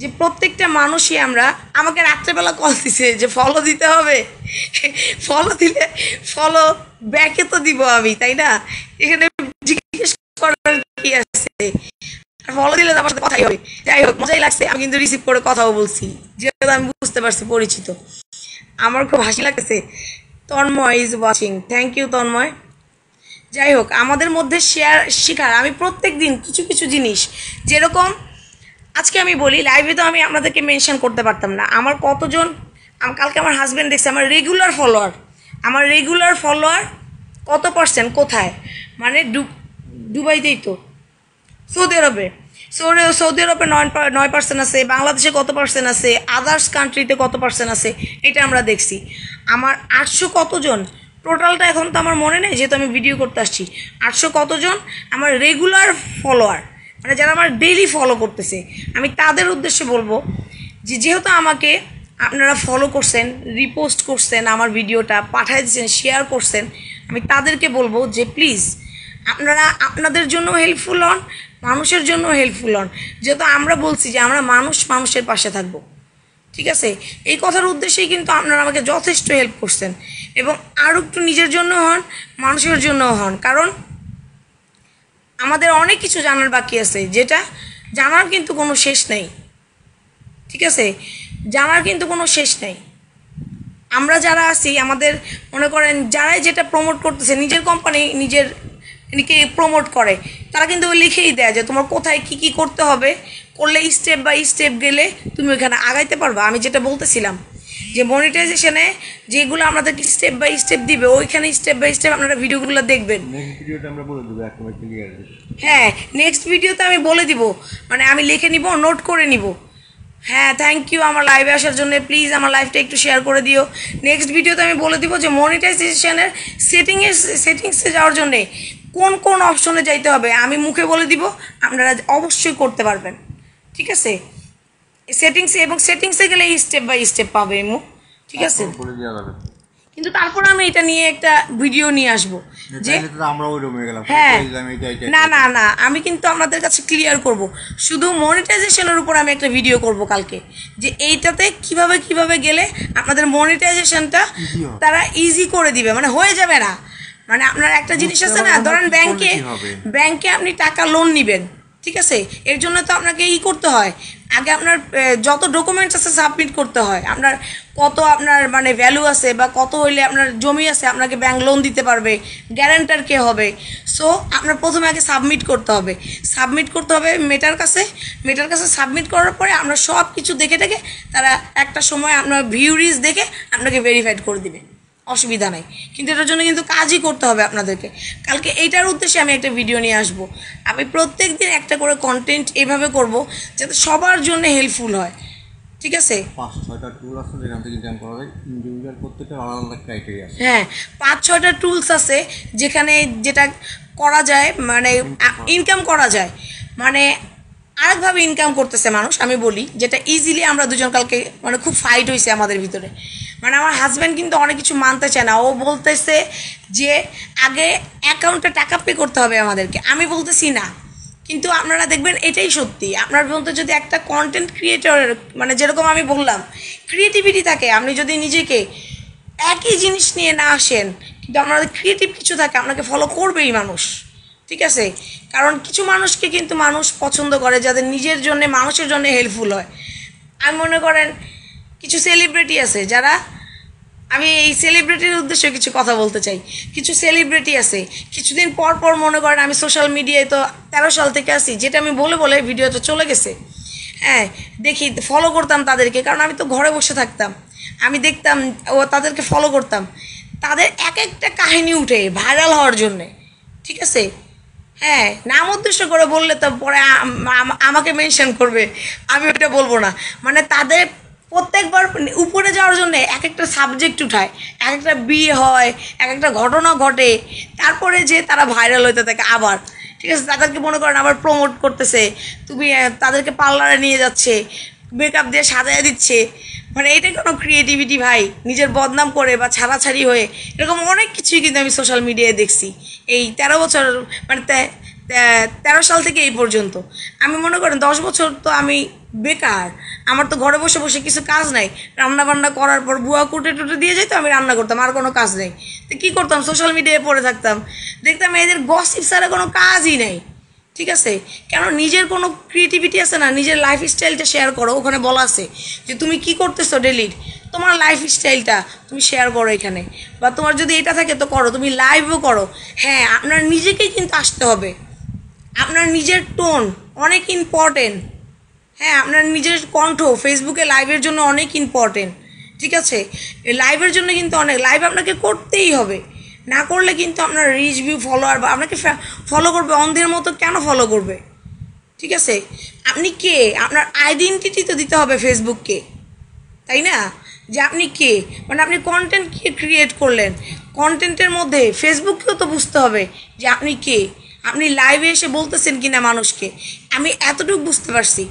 যে প্রত্যেকটা মানুষই আমাকে রাত্রেবেলা কল দিছে যে ফলো দিতে হবে, ফলো দিলে ফলো ব্যাকে তো দিব আমি, তাই না? এখানে জিজ্ঞেস করার কি আছে, ফলো দিলে আমার সাথে কথাই হবে। যাই হোক, মজাই লাগছে, আমি কিন্তু রিসিভ করে কথাও বলছি, যেহেতু আমি বুঝতে পারছি পরিচিত। আমার খুব হাসি লাগতেছে। Tanmoy is watching, thank you Tanmoy. যাই হোক, আমাদের মধ্যে শেখার, আমি প্রত্যেক দিন কিছু কিছু জিনিস, যেরকম আজকে আমি বলি লাইভে তো আমি আপনাদেরকে মেনশন করতে পারতাম না আমার কতজন, কালকে আমার হাজব্যান্ড দেখছে আমার রেগুলার ফলোয়ার কত পার্সেন্ট কোথায়, মানে দুবাইতেই তো, সৌদি আরবে, সৌদি আরবে 9% আছে, বাংলাদেশে কত পার্সেন্ট আছে, আদার্স কান্ট্রিতে কত পার্সেন্ট আছে, এটা আমরা দেখছি। আমার 800 কতজন টোটালটা এখন তো আমার মনে নেই, যেহেতু আমি ভিডিও করতে আসছি। 800 কতজন আমার রেগুলার ফলোয়ার, মানে যারা আমার ডেইলি ফলো করতেছে। আমি তাদের উদ্দেশ্যে বলবো যে যেহেতু আমাকে আপনারা ফলো করছেন, রিপোস্ট করছেন, আমার ভিডিওটা পাঠিয়ে দিচ্ছেন, শেয়ার করছেন, আমি তাদেরকে বলবো যে প্লিজ আপনারা আপনাদের জন্য হেল্পফুল হন, মানুষের জন্য হেল্পফুল হন। যেহেতু আমরা বলছি যে আমরা মানুষের পাশে থাকবো, ঠিক আছে। এই কথার উদ্দেশ্যেই কিন্তু আপনারা আমাকে যথেষ্ট হেল্প করছেন, এবং আরও একটু নিজের জন্য হন, মানুষের জন্যও হন, কারণ আমাদের অনেক কিছু জানার বাকি আছে, যেটা জানার কিন্তু কোনো শেষ নেই, ঠিক আছে। জানার কিন্তু কোনো শেষ নেই। আমরা যারা আছি, আমাদের মনে করেন যারাই যেটা প্রমোট করতেছে, নিজের কোম্পানি নিজেরকে প্রমোট করে, তারা কিন্তু লিখেই দেয় যে তোমার কোথায় কি কি করতে হবে, করলে স্টেপ বাই স্টেপ গেলে তুমি ওখানে আগাইতে পারবা। আমি যেটা বলতেছিলাম যে মনিটাইজেশনে যেগুলো আপনাদেরকে স্টেপ বাই স্টেপ দিবে, ওইখানে স্টেপ বাই স্টেপ আপনারা ভিডিওগুলো দেখবেন। হ্যাঁ, নেক্সট ভিডিওতে আমি বলে দিব, মানে আমি লিখে নিব, নোট করে নিব। হ্যাঁ, থ্যাংক ইউ আমার লাইভে আসার জন্য। প্লিজ আমার লাইভটা একটু শেয়ার করে দিও। নেক্সট ভিডিওতে আমি বলে দিব যে মনিটাইজেশনের সেটিংসে যাওয়ার জন্যে কোন কোন অপশনে যাইতে হবে, আমি মুখে বলে দিব, আপনারা অবশ্যই করতে পারবেন, ঠিক আছে। সেটিংসে গেলে স্টেপ বাই স্টেপ পাবে এমু, ঠিক আছে। কিন্তু তারপর আমি এটা নিয়ে একটা ভিডিও নিয়ে আসবো যে হ্যাঁ, না আমি কিন্তু আপনাদের কাছে ক্লিয়ার করব, শুধু মনিটাইজেশনের উপর আমি একটা ভিডিও করব কালকে, যে এইটাতে কিভাবে গেলে আপনাদের মনিটাইজেশনটা তারা ইজি করে দিবে, মানে হয়ে যাবে না। মানে আপনার একটা জিনিস আছে না, ধরেন ব্যাংকে আপনি টাকা লোন নেবেন, ঠিক আছে। এর জন্য তো আপনাকে করতে হয়, আগে আপনার যত ডকুমেন্টস আছে সাবমিট করতে হয়, আপনার কত আপনার মানে ভ্যালু আছে বা কত হইলে আপনার জমি আছে আপনাকে ব্যাংক লোন দিতে পারবে, গ্যারান্টার কে হবে। সো আপনার প্রথমে আগে সাবমিট করতে হবে মেটার কাছে সাবমিট করার পরে আমরা সব কিছু দেখে তারা একটা সময় আপনার ভিউরিজ দেখে আপনাকে ভেরিফাইড করে দিবে, অসুবিধা নাই। কিন্তু এটার জন্য কিন্তু কাজই করতে হবে আপনাদেরকে। কালকে এইটার উদ্দেশ্যে আমি একটা ভিডিও নিয়ে আসব। আমি প্রত্যেক দিন একটা করে কন্টেন্ট এইভাবে করব যাতে সবার জন্য হেল্পফুল হয়, ঠিক আছে। 5-6টা টুল আছে যেখান থেকে ইনকাম করা যায়, ইন্ডিভিজুয়াল প্রত্যেকটা আলাদা ক্রাইটেরিয়া আছে। হ্যাঁ, 5-6টা টুলস আছে যেখানে যেটা করা যায়, মানে ইনকাম করা যায়। মানে আরেকভাবে ইনকাম করতেছে মানুষ, আমি বলি, যেটা ইজিলি আমরা দুজন কালকে মানে খুব ফাইট হয়েছে আমাদের ভিতরে। মানে আমার হাজব্যান্ড কিন্তু অনেক কিছু মানতে চায় না, ও বলতেছে যে আগে অ্যাকাউন্টে টাকা পে করতে হবে আমাদেরকে, আমি বলতেছি না। কিন্তু আপনারা দেখবেন এটাই সত্যি, আপনার বলতে যদি একটা কন্টেন্ট ক্রিয়েটর মানে যেরকম আমি বললাম ক্রিয়েটিভিটি থাকে, আপনি যদি নিজেকে একই জিনিস নিয়ে না আসেন কিন্তু আপনাদের ক্রিয়েটিভ কিছু থাকে, আপনাকে ফলো করবেই মানুষ, ঠিক আছে? কারণ কিছু মানুষকে কিন্তু মানুষ পছন্দ করে যাদের নিজের জন্য মানুষের জন্য হেল্পফুল হয়। আমি মনে করেন কিছু সেলিব্রিটি আছে যারা, আমি এই সেলিব্রিটির উদ্দেশ্যে কিছু কথা বলতে চাই। কিছু সেলিব্রিটি আছে কিছুদিন পর পর মনে করেন, আমি সোশ্যাল মিডিয়ায় তো 13 সাল থেকে আসি, যেটা আমি বলে বলে ভিডিওতে চলে গেছে, হ্যাঁ, দেখি ফলো করতাম তাদেরকে, কারণ আমি তো ঘরে বসে থাকতাম, আমি দেখতাম ও তাদেরকে ফলো করতাম, তাদের এক একটা কাহিনী উঠে ভাইরাল হওয়ার জন্যে, ঠিক আছে? হ্যাঁ, নাম উদ্দেশ্য করে বললে তো পরে আমাকে মেনশন করবে, আমি ওটা বলবো না। মানে তাদের প্রত্যেকবার উপরে যাওয়ার জন্য এক একটা সাবজেক্ট উঠায়, এক একটা বিয়ে হয়, এক একটা ঘটনা ঘটে, তারপরে যে তারা ভাইরাল হইতে থাকে আবার, ঠিক আছে? তাদেরকে মনে করেন আবার প্রমোট করতেছে, তুমি তাদেরকে পার্লারে নিয়ে যাচ্ছে, মেকআপ দিয়ে সাজায় দিচ্ছে। মানে এটা কোনো ক্রিয়েটিভিটি ভাই? নিজের বদনাম করে বা ছাড়াছাড়ি হয়ে এরকম অনেক কিছুই কিন্তু আমি সোশ্যাল মিডিয়ায় দেখছি এই 13 বছর, মানে 13 সাল থেকে এই পর্যন্ত। আমি মনে করেন 10 বছর তো আমি বেকার, আমার তো ঘরে বসে বসে কিছু কাজ নাই, রান্না বান্না করার পর বুয়া কুটে টুটে দিয়ে যেত, আমি রান্না করতাম, আর কোনো কাজ নেই। তো কী করতাম? সোশ্যাল মিডিয়ায় পড়ে থাকতাম, দেখতাম এদের গসিপ ছাড়া কোনো কাজই নেই, ঠিক আছে? কেন? নিজের কোনো ক্রিয়েটিভিটি আছে না, নিজের লাইফ স্টাইলটা শেয়ার করো, ওখানে বলা আছে যে তুমি কি করতেছো ডেলির, তোমার লাইফ স্টাইলটা তুমি শেয়ার করো এখানে, বা তোমার যদি এটা থাকে তো করো, তুমি লাইভও করো। হ্যাঁ, আপনার নিজেকেই কিন্তু আসতে হবে, আপনার নিজের টোন অনেক ইম্পর্টেন্ট। হ্যাঁ, আপনার নিজের কণ্ঠ ফেসবুকে লাইভের জন্য অনেক ইম্পর্টেন্ট, ঠিক আছে? লাইভের জন্য কিন্তু অনেক লাইভ আপনাকে করতেই হবে, না করলে কিন্তু আপনার রিচ ভিউ ফলোয়ার বা আপনাকে ফলো করবে অন্ধের মতো, কেন ফলো করবে? ঠিক আছে? আপনি কে, আপনার আইডেন্টিটি তো দিতে হবে ফেসবুককে, তাই না? যে আপনি কে, মানে আপনি কন্টেন্ট ক্রিয়েট করলেন, কন্টেন্টের মধ্যে ফেসবুককেও তো বুঝতে হবে যে আপনি কে, আপনি লাইভে এসে বলতেছেন কিনা মানুষকে। আমি এতটুকু বুঝতে পারছি,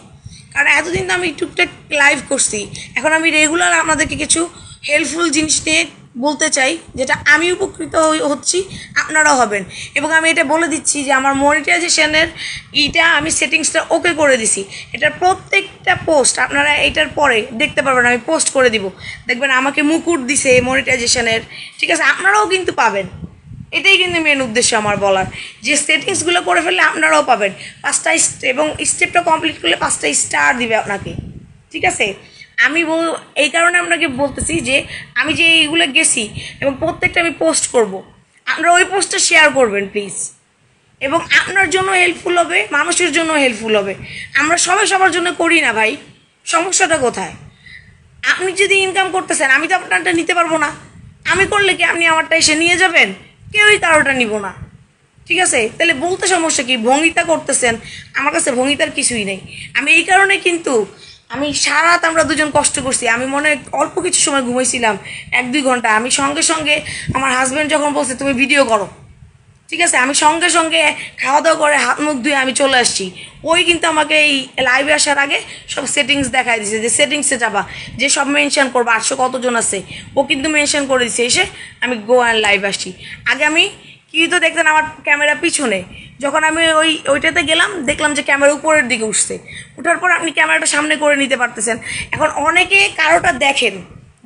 কারণ এতদিন তো আমি টুকটাক লাইভ করছি, এখন আমি রেগুলার আপনাদেরকে কিছু হেল্পফুল জিনিস নিয়ে বলতে চাই, যেটা আমি উপকৃত হচ্ছি, আপনারাও হবেন। এবং আমি এটা বলে দিচ্ছি যে আমার মনিটাইজেশনের আমি সেটিংসটা ওকে করে দিছি, এটার প্রত্যেকটা পোস্ট আপনারা এটার পরে দেখতে পারবেন, আমি পোস্ট করে দিব, দেখবেন আমাকে মুকুট দিছে মনিটাইজেশনের, ঠিক আছে? আপনারাও কিন্তু পাবেন, এটাই কিন্তু মেন উদ্দেশ্য আমার বলার, যে সেটিংসগুলো করে ফেললে আপনারাও পাবেন 5টা এবং স্টেপটা কমপ্লিট করলে 5টা স্টার দিবে আপনাকে, ঠিক আছে? আমি এই কারণে আপনাকে বলতেছি যে আমি যে এইগুলো গেছি এবং প্রত্যেকটা আমি পোস্ট করব, আপনারা ওই পোস্টটা শেয়ার করবেন প্লিজ, এবং আপনার জন্য হেল্পফুল হবে, মানুষের জন্য হেল্পফুল হবে। আমরা সবাই সবার জন্য করি না ভাই, সমস্যাটা কোথায়? আপনি যদি ইনকাম করতেছেন, আমি তো আপনারটা নিতে পারবো না, আমি করলে কি আপনি আমারটা এসে নিয়ে যাবেন? কেউই কারোটা নিব না, ঠিক আছে? তাহলে বলতে সমস্যা কি? ভঙ্গিতা করতেছেন, আমার কাছে ভঙ্গিতার কিছুই নেই। আমি এই কারণে কিন্তু আমি সারা রাত আমরা দুজন কষ্ট করছি, আমি মনে অল্প কিছু সময় ঘুমাইছিলাম 1-2 ঘন্টা, আমি সঙ্গে সঙ্গে আমার হাজব্যান্ড যখন বলছে তুমি ভিডিও করো, ঠিক আছে, আমি সঙ্গে সঙ্গে খাওয়া দাওয়া করে হাত মুখ ধুয়ে আমি চলে আসছি। ওই কিন্তু আমাকে এই লাইভে আসার আগে সব সেটিংস দেখাই দিছে, যে সেটিংসে যাবা, যে সব মেনশন করবো 800 কতজন আছে, ও কিন্তু মেনশন করে দিছে, এসে আমি গো অ্যান্ড লাইভ আসছি। আগে আমি কি তো দেখতেন আমার ক্যামেরা পিছনে, যখন আমি ওইটাতে গেলাম দেখলাম যে ক্যামেরা উপরের দিকে উঠছে, উঠার পর আপনি ক্যামেরাটা সামনে করে নিতে পারতেছেন। এখন অনেকে কারোটা দেখেন,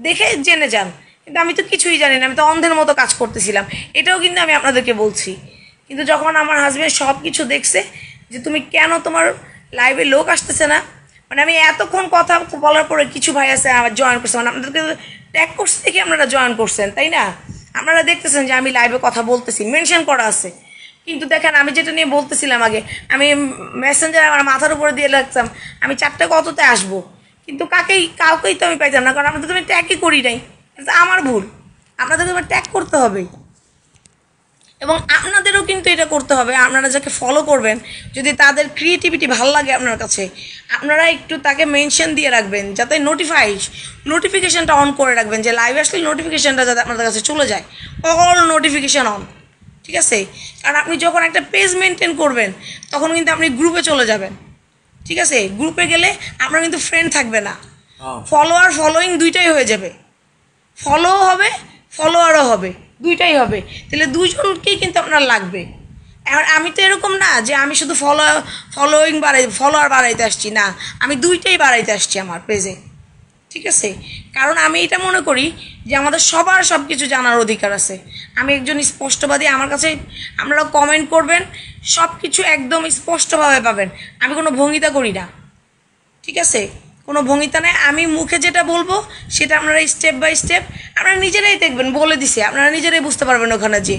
দেখে জেনে যান, কিন্তু আমি তো কিছুই জানি না, আমি তো অন্ধের মতো কাজ করতেছিলাম, এটাও কিন্তু আমি আপনাদেরকে বলছি। কিন্তু যখন আমার হাজব্যান্ড সব কিছু দেখছে যে তুমি কেন তোমার লাইভে লোক আসতেছে না, মানে আমি এতক্ষণ কথা বলার পরে কিছু ভাই আছে আমার জয়েন করছে, মানে আপনাদেরকে ট্যাগ করছে দেখে আপনারা জয়েন করছেন, তাই না? আপনারা দেখতেছেন যে আমি লাইভে কথা বলতেছি, মেনশন করা আছে, কিন্তু দেখেন আমি যেটা নিয়ে বলতেছিলাম আগে, আমি মেসেঞ্জার আমার মাথার উপরে দিয়ে রাখতাম আমি 4টা কততে আসবো, কিন্তু কাউকেই তো আমি পাইতাম না, কারণ আপনাদের তো আমি ট্যাগই করি নাই, এটা আমার ভুল। আপনাদেরকে এবার ট্যাগ করতে হবে, এবং আপনাদেরও কিন্তু এটা করতে হবে। আপনারা যাকে ফলো করবেন, যদি তাদের ক্রিয়েটিভিটি ভালো লাগে আপনার কাছে, আপনারা একটু তাকে মেনশন দিয়ে রাখবেন, যাতে নোটিফিকেশনটা অন করে রাখবেন, যে লাইভ আসলে নোটিফিকেশনটা যাতে আপনাদের কাছে চলে যায়, অল নোটিফিকেশন অন, ঠিক আছে? কারণ আপনি যখন একটা পেজ মেনটেন করবেন তখন কিন্তু আপনি গ্রুপে চলে যাবেন, ঠিক আছে? গ্রুপে গেলে আপনার কিন্তু ফ্রেন্ড থাকবে না, হ্যাঁ ফলোয়ার ফলোয়িং দুইটাই হয়ে যাবে, ফলো হবে ফলোয়ারও হবে, দুইটাই হবে। তাহলে দুজনকেই কিন্তু আপনার লাগবে। আর আমি তো এরকম না যে আমি শুধু ফলোয়িং ফলোয়ার বাড়াইতে আসছি, না, আমি দুইটাই বাড়াইতে আসছি আমার পেজে। ঠিক আছে? কারণ আমি এটা মনে করি যে আমাদের সবার সব কিছু জানার অধিকার আছে। আমি একজন স্পষ্টবাদী, আমার কাছে আপনারা কমেন্ট করবেন, সব কিছু একদম স্পষ্টভাবে পাবেন। আমি কোনো ভঙ্গিতা করি না, ঠিক আছে? কোনো ভঙ্গিতা নেই, আমি মুখে যেটা বলবো সেটা আপনারা স্টেপ বাই স্টেপ আপনারা নিজেরাই দেখবেন, বলে দিছি, আপনারা নিজেরাই বুঝতে পারবেন ওখানে যে।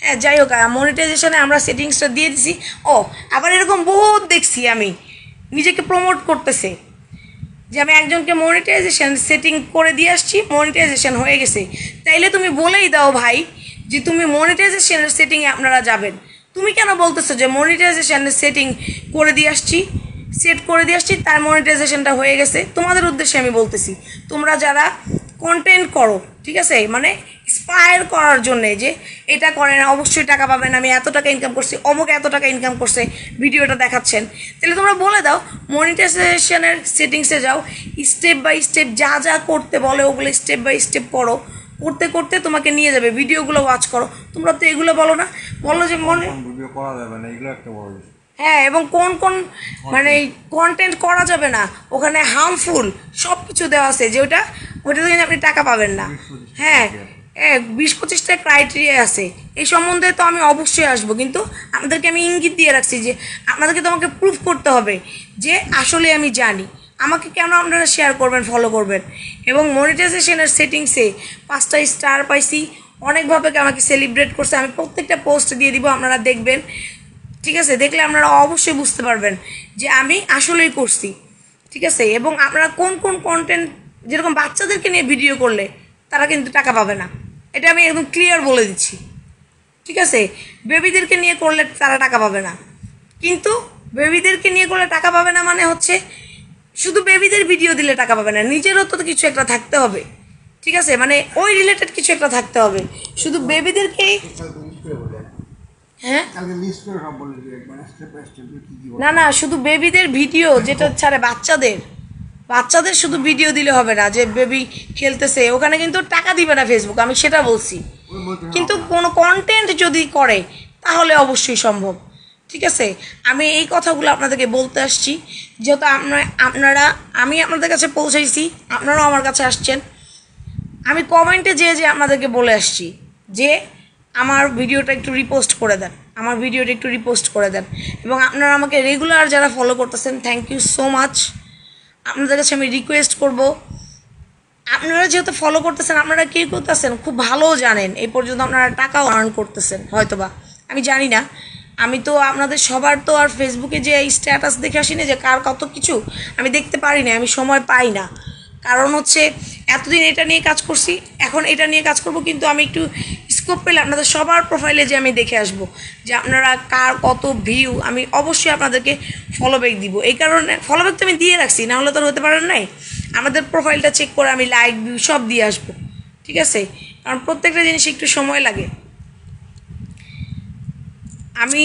হ্যাঁ, যাই হোক, মনিটাইজেশনে আমরা সেটিংসটা দিয়ে দিছি। ও আবার এরকম বহুত দেখছি আমি নিজেকে প্রমোট করতেছে যে আমি একজনকে মনিটাইজেশন সেটিং করে দিয়ে আসছি, মনিটাইজেশন হয়ে গেছে। তাইলে তুমি বলেই দাও ভাই যে তুমি মনিটাইজেশনের সেটিংয়ে আপনারা যাবেন। তুমি কেন বলতেছো যে মনিটাইজেশনের সেটিং করে দিয়ে আসছি, সেট করে দিয়ে আসছি, তার মনিটাইজেশনটা হয়ে গেছে? তোমাদের উদ্দেশ্যে আমি বলতেছি, তোমরা যারা কন্টেন্ট করো, ঠিক আছে, মানে ইন্সপায়ার করার জন্যে যে এটা করেন অবশ্যই টাকা পাবেন, আমি এত টাকা ইনকাম করছি, অমুক এত টাকা ইনকাম করছে, ভিডিওটা দেখাচ্ছেন, তাহলে তোমরা বলে দাও মনিটাইজেশনের সেটিংসে যাও, স্টেপ বাই স্টেপ যা যা করতে বলে ওগুলো স্টেপ বাই স্টেপ করো, করতে করতে তোমাকে নিয়ে যাবে, ভিডিওগুলো ওয়াচ করো। তোমরা তো এগুলো বলো না, বলো যে ভিডিও করা যাবে না, এগুলো একটা বড় বিষয়। হ্যাঁ, এবং কোন কোন মানে কন্টেন্ট করা যাবে না, ওখানে হার্মফুল সব কিছু দেওয়া আছে, যে ওটাতে কিন্তু আপনি টাকা পাবেন না। হ্যাঁ, 20-25টা ক্রাইটেরিয়া আছে, এই সম্বন্ধে তো আমি অবশ্যই আসবো, কিন্তু আপনাদেরকে আমি ইঙ্গিত দিয়ে রাখছি যে আপনাদেরকে তো আমাকে প্রুফ করতে হবে যে আসলে আমি জানি। আমাকে কেন আপনারা শেয়ার করবেন, ফলো করবেন? এবং মনিটাইজেশনের সেটিংসে 5টা স্টার পাইছি, অনেকভাবে আমাকে সেলিব্রেট করছে, আমি প্রত্যেকটা পোস্ট দিয়ে দিব, আপনারা দেখবেন, ঠিক আছে? দেখলে আপনারা অবশ্যই বুঝতে পারবেন যে আমি আসলেই করছি, ঠিক আছে? এবং আপনারা কোন কোন কন্টেন্ট, যেরকম বাচ্চাদেরকে নিয়ে ভিডিও করলে তারা কিন্তু টাকা পাবে না, এটা আমি একদম ক্লিয়ার বলে দিচ্ছি, ঠিক আছে? বেবিদেরকে নিয়ে করলে তারা টাকা পাবে না, কিন্তু বেবিদেরকে নিয়ে করলে টাকা পাবে না মানে হচ্ছে শুধু বেবিদের ভিডিও দিলে টাকা পাবে না, নিজেরও তো কিছু একটা থাকতে হবে, ঠিক আছে? মানে ওই রিলেটেড কিছু একটা থাকতে হবে, শুধু বেবিদেরকেই। হ্যাঁ, না না, শুধু বেবিদের ভিডিও যেটা ছাড়ে বাচ্চাদের শুধু ভিডিও দিলে হবে না, যে বেবি খেলতেছে ওখানে কিন্তু টাকা দিবে না ফেসবুক, আমি সেটা বলছি। কিন্তু কোনো কন্টেন্ট যদি করে তাহলে অবশ্যই সম্ভব, ঠিক আছে? আমি এই কথাগুলো আপনাদেরকে বলতে আসছি, যেহেতু আমি আপনাদের কাছে পৌঁছাইছি, আপনারাও আমার কাছে আসছেন। আমি কমেন্টে যে আপনাদেরকে বলে আসছি যে আমার ভিডিওটা একটু রিপোস্ট করে দেন, আমার ভিডিওটা একটু রিপোস্ট করে দেন। এবং আপনারা আমাকে রেগুলার যারা ফলো করতেছেন, থ্যাংক ইউ সো মাচ। আপনাদের কাছে আমি রিকোয়েস্ট করব, আপনারা যেহেতু ফলো করতেছেন, আপনারা কী করতেছেন খুব ভালো জানেন, এই পর্যন্ত আপনারা টাকাও আর্ন করতেছেন হয়তোবা, আমি জানি না। আমি তো আপনাদের সবার তো আর ফেসবুকে যে স্ট্যাটাস দেখে আসি না যে কার কত কিছু, আমি দেখতে পারি না, আমি সময় পাই না। কারণ হচ্ছে এতদিন এটা নিয়ে কাজ করছি, এখন এটা নিয়ে কাজ করব, কিন্তু আমি একটু স্কোপ পেলে আপনাদের সবার প্রোফাইলে যে আমি দেখে আসবো যে আপনারা কার কত ভিউ, আমি অবশ্যই আপনাদেরকে ফলোব্যাক দিব। এই কারণে ফলোব্যাক তো আমি দিয়ে রাখছি, না হলে তো হতে পারেন নাই। আমাদের প্রোফাইলটা চেক করে আমি লাইক ভিউ সব দিয়ে আসবো, ঠিক আছে? কারণ প্রত্যেকটা জিনিস একটু সময় লাগে। আমি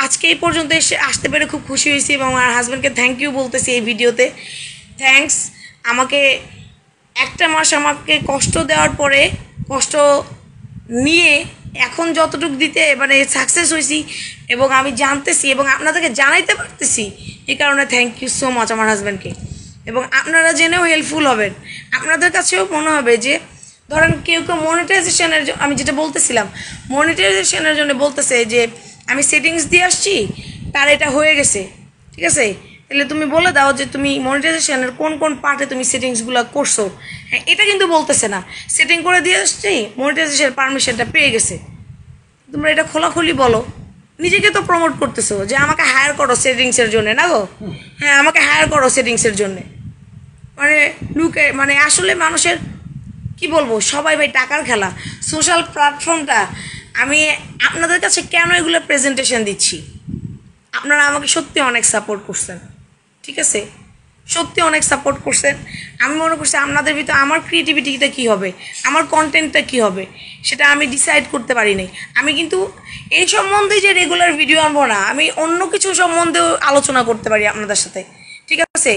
আজকে এই পর্যন্ত আসতে পেরে খুব খুশি হয়েছি, এবং আমার হাজব্যান্ডকে থ্যাংক ইউ বলতেছি এই ভিডিওতে। থ্যাঙ্কস, আমাকে একটা মাস আমাকে কষ্ট দেওয়ার পরে, কষ্ট নিয়ে এখন যতটুকু দিতে মানে সাকসেস হয়েছি, এবং আমি জানতেছি এবং আপনাদেরকে জানাইতে পারতেছি, এই কারণে থ্যাংক ইউ সো মাচ আমার হাজব্যান্ডকে। এবং আপনারা জেনেও হেল্পফুল হবেন, আপনাদের কাছেও মনে হবে যে ধরেন কেউ মনিটাইজেশনের, আমি যেটা বলতেছিলাম, মনিটাইজেশনের জন্য বলতেছে যে আমি সেটিংস দিয়ে আসছি, তার এটা হয়ে গেছে, ঠিক আছে? তাহলে তুমি বলে দাও যে তুমি মনিটাইজেশনের কোন কোন পার্টে তুমি সেটিংসগুলো করছো। হ্যাঁ, এটা কিন্তু বলতেছে না, সেটিং করে দিয়ে আসছি, মনিটাইজেশনের পারমিশনটা পেয়ে গেছে। তোমরা এটা খোলাখুলি বলো, নিজেকে তো প্রমোট করতেছো যে আমাকে হায়ার করো সেটিংসের জন্য, না গো? হ্যাঁ, আমাকে হায়ার করো সেটিংসের জন্যে। মানে লুকে মানে আসলে মানুষের কি বলবো, সবাই ভাই টাকার খেলা। সোশ্যাল প্ল্যাটফর্মটা আমি আপনাদের কাছে কেন এগুলো প্রেজেন্টেশন দিচ্ছি, আপনারা আমাকে সত্যি অনেক সাপোর্ট করছেন, ঠিক আছে? সত্যি অনেক সাপোর্ট করছেন। আমি মনে করছি আপনাদের ভিতরে আমার ক্রিয়েটিভিটিটা কী হবে, আমার কন্টেন্টটা কী হবে সেটা আমি ডিসাইড করতে পারি নাই। আমি কিন্তু এই সম্বন্ধে যে রেগুলার ভিডিও আনবো না, আমি অন্য কিছু সম্বন্ধেও আলোচনা করতে পারি আপনাদের সাথে, ঠিক আছে?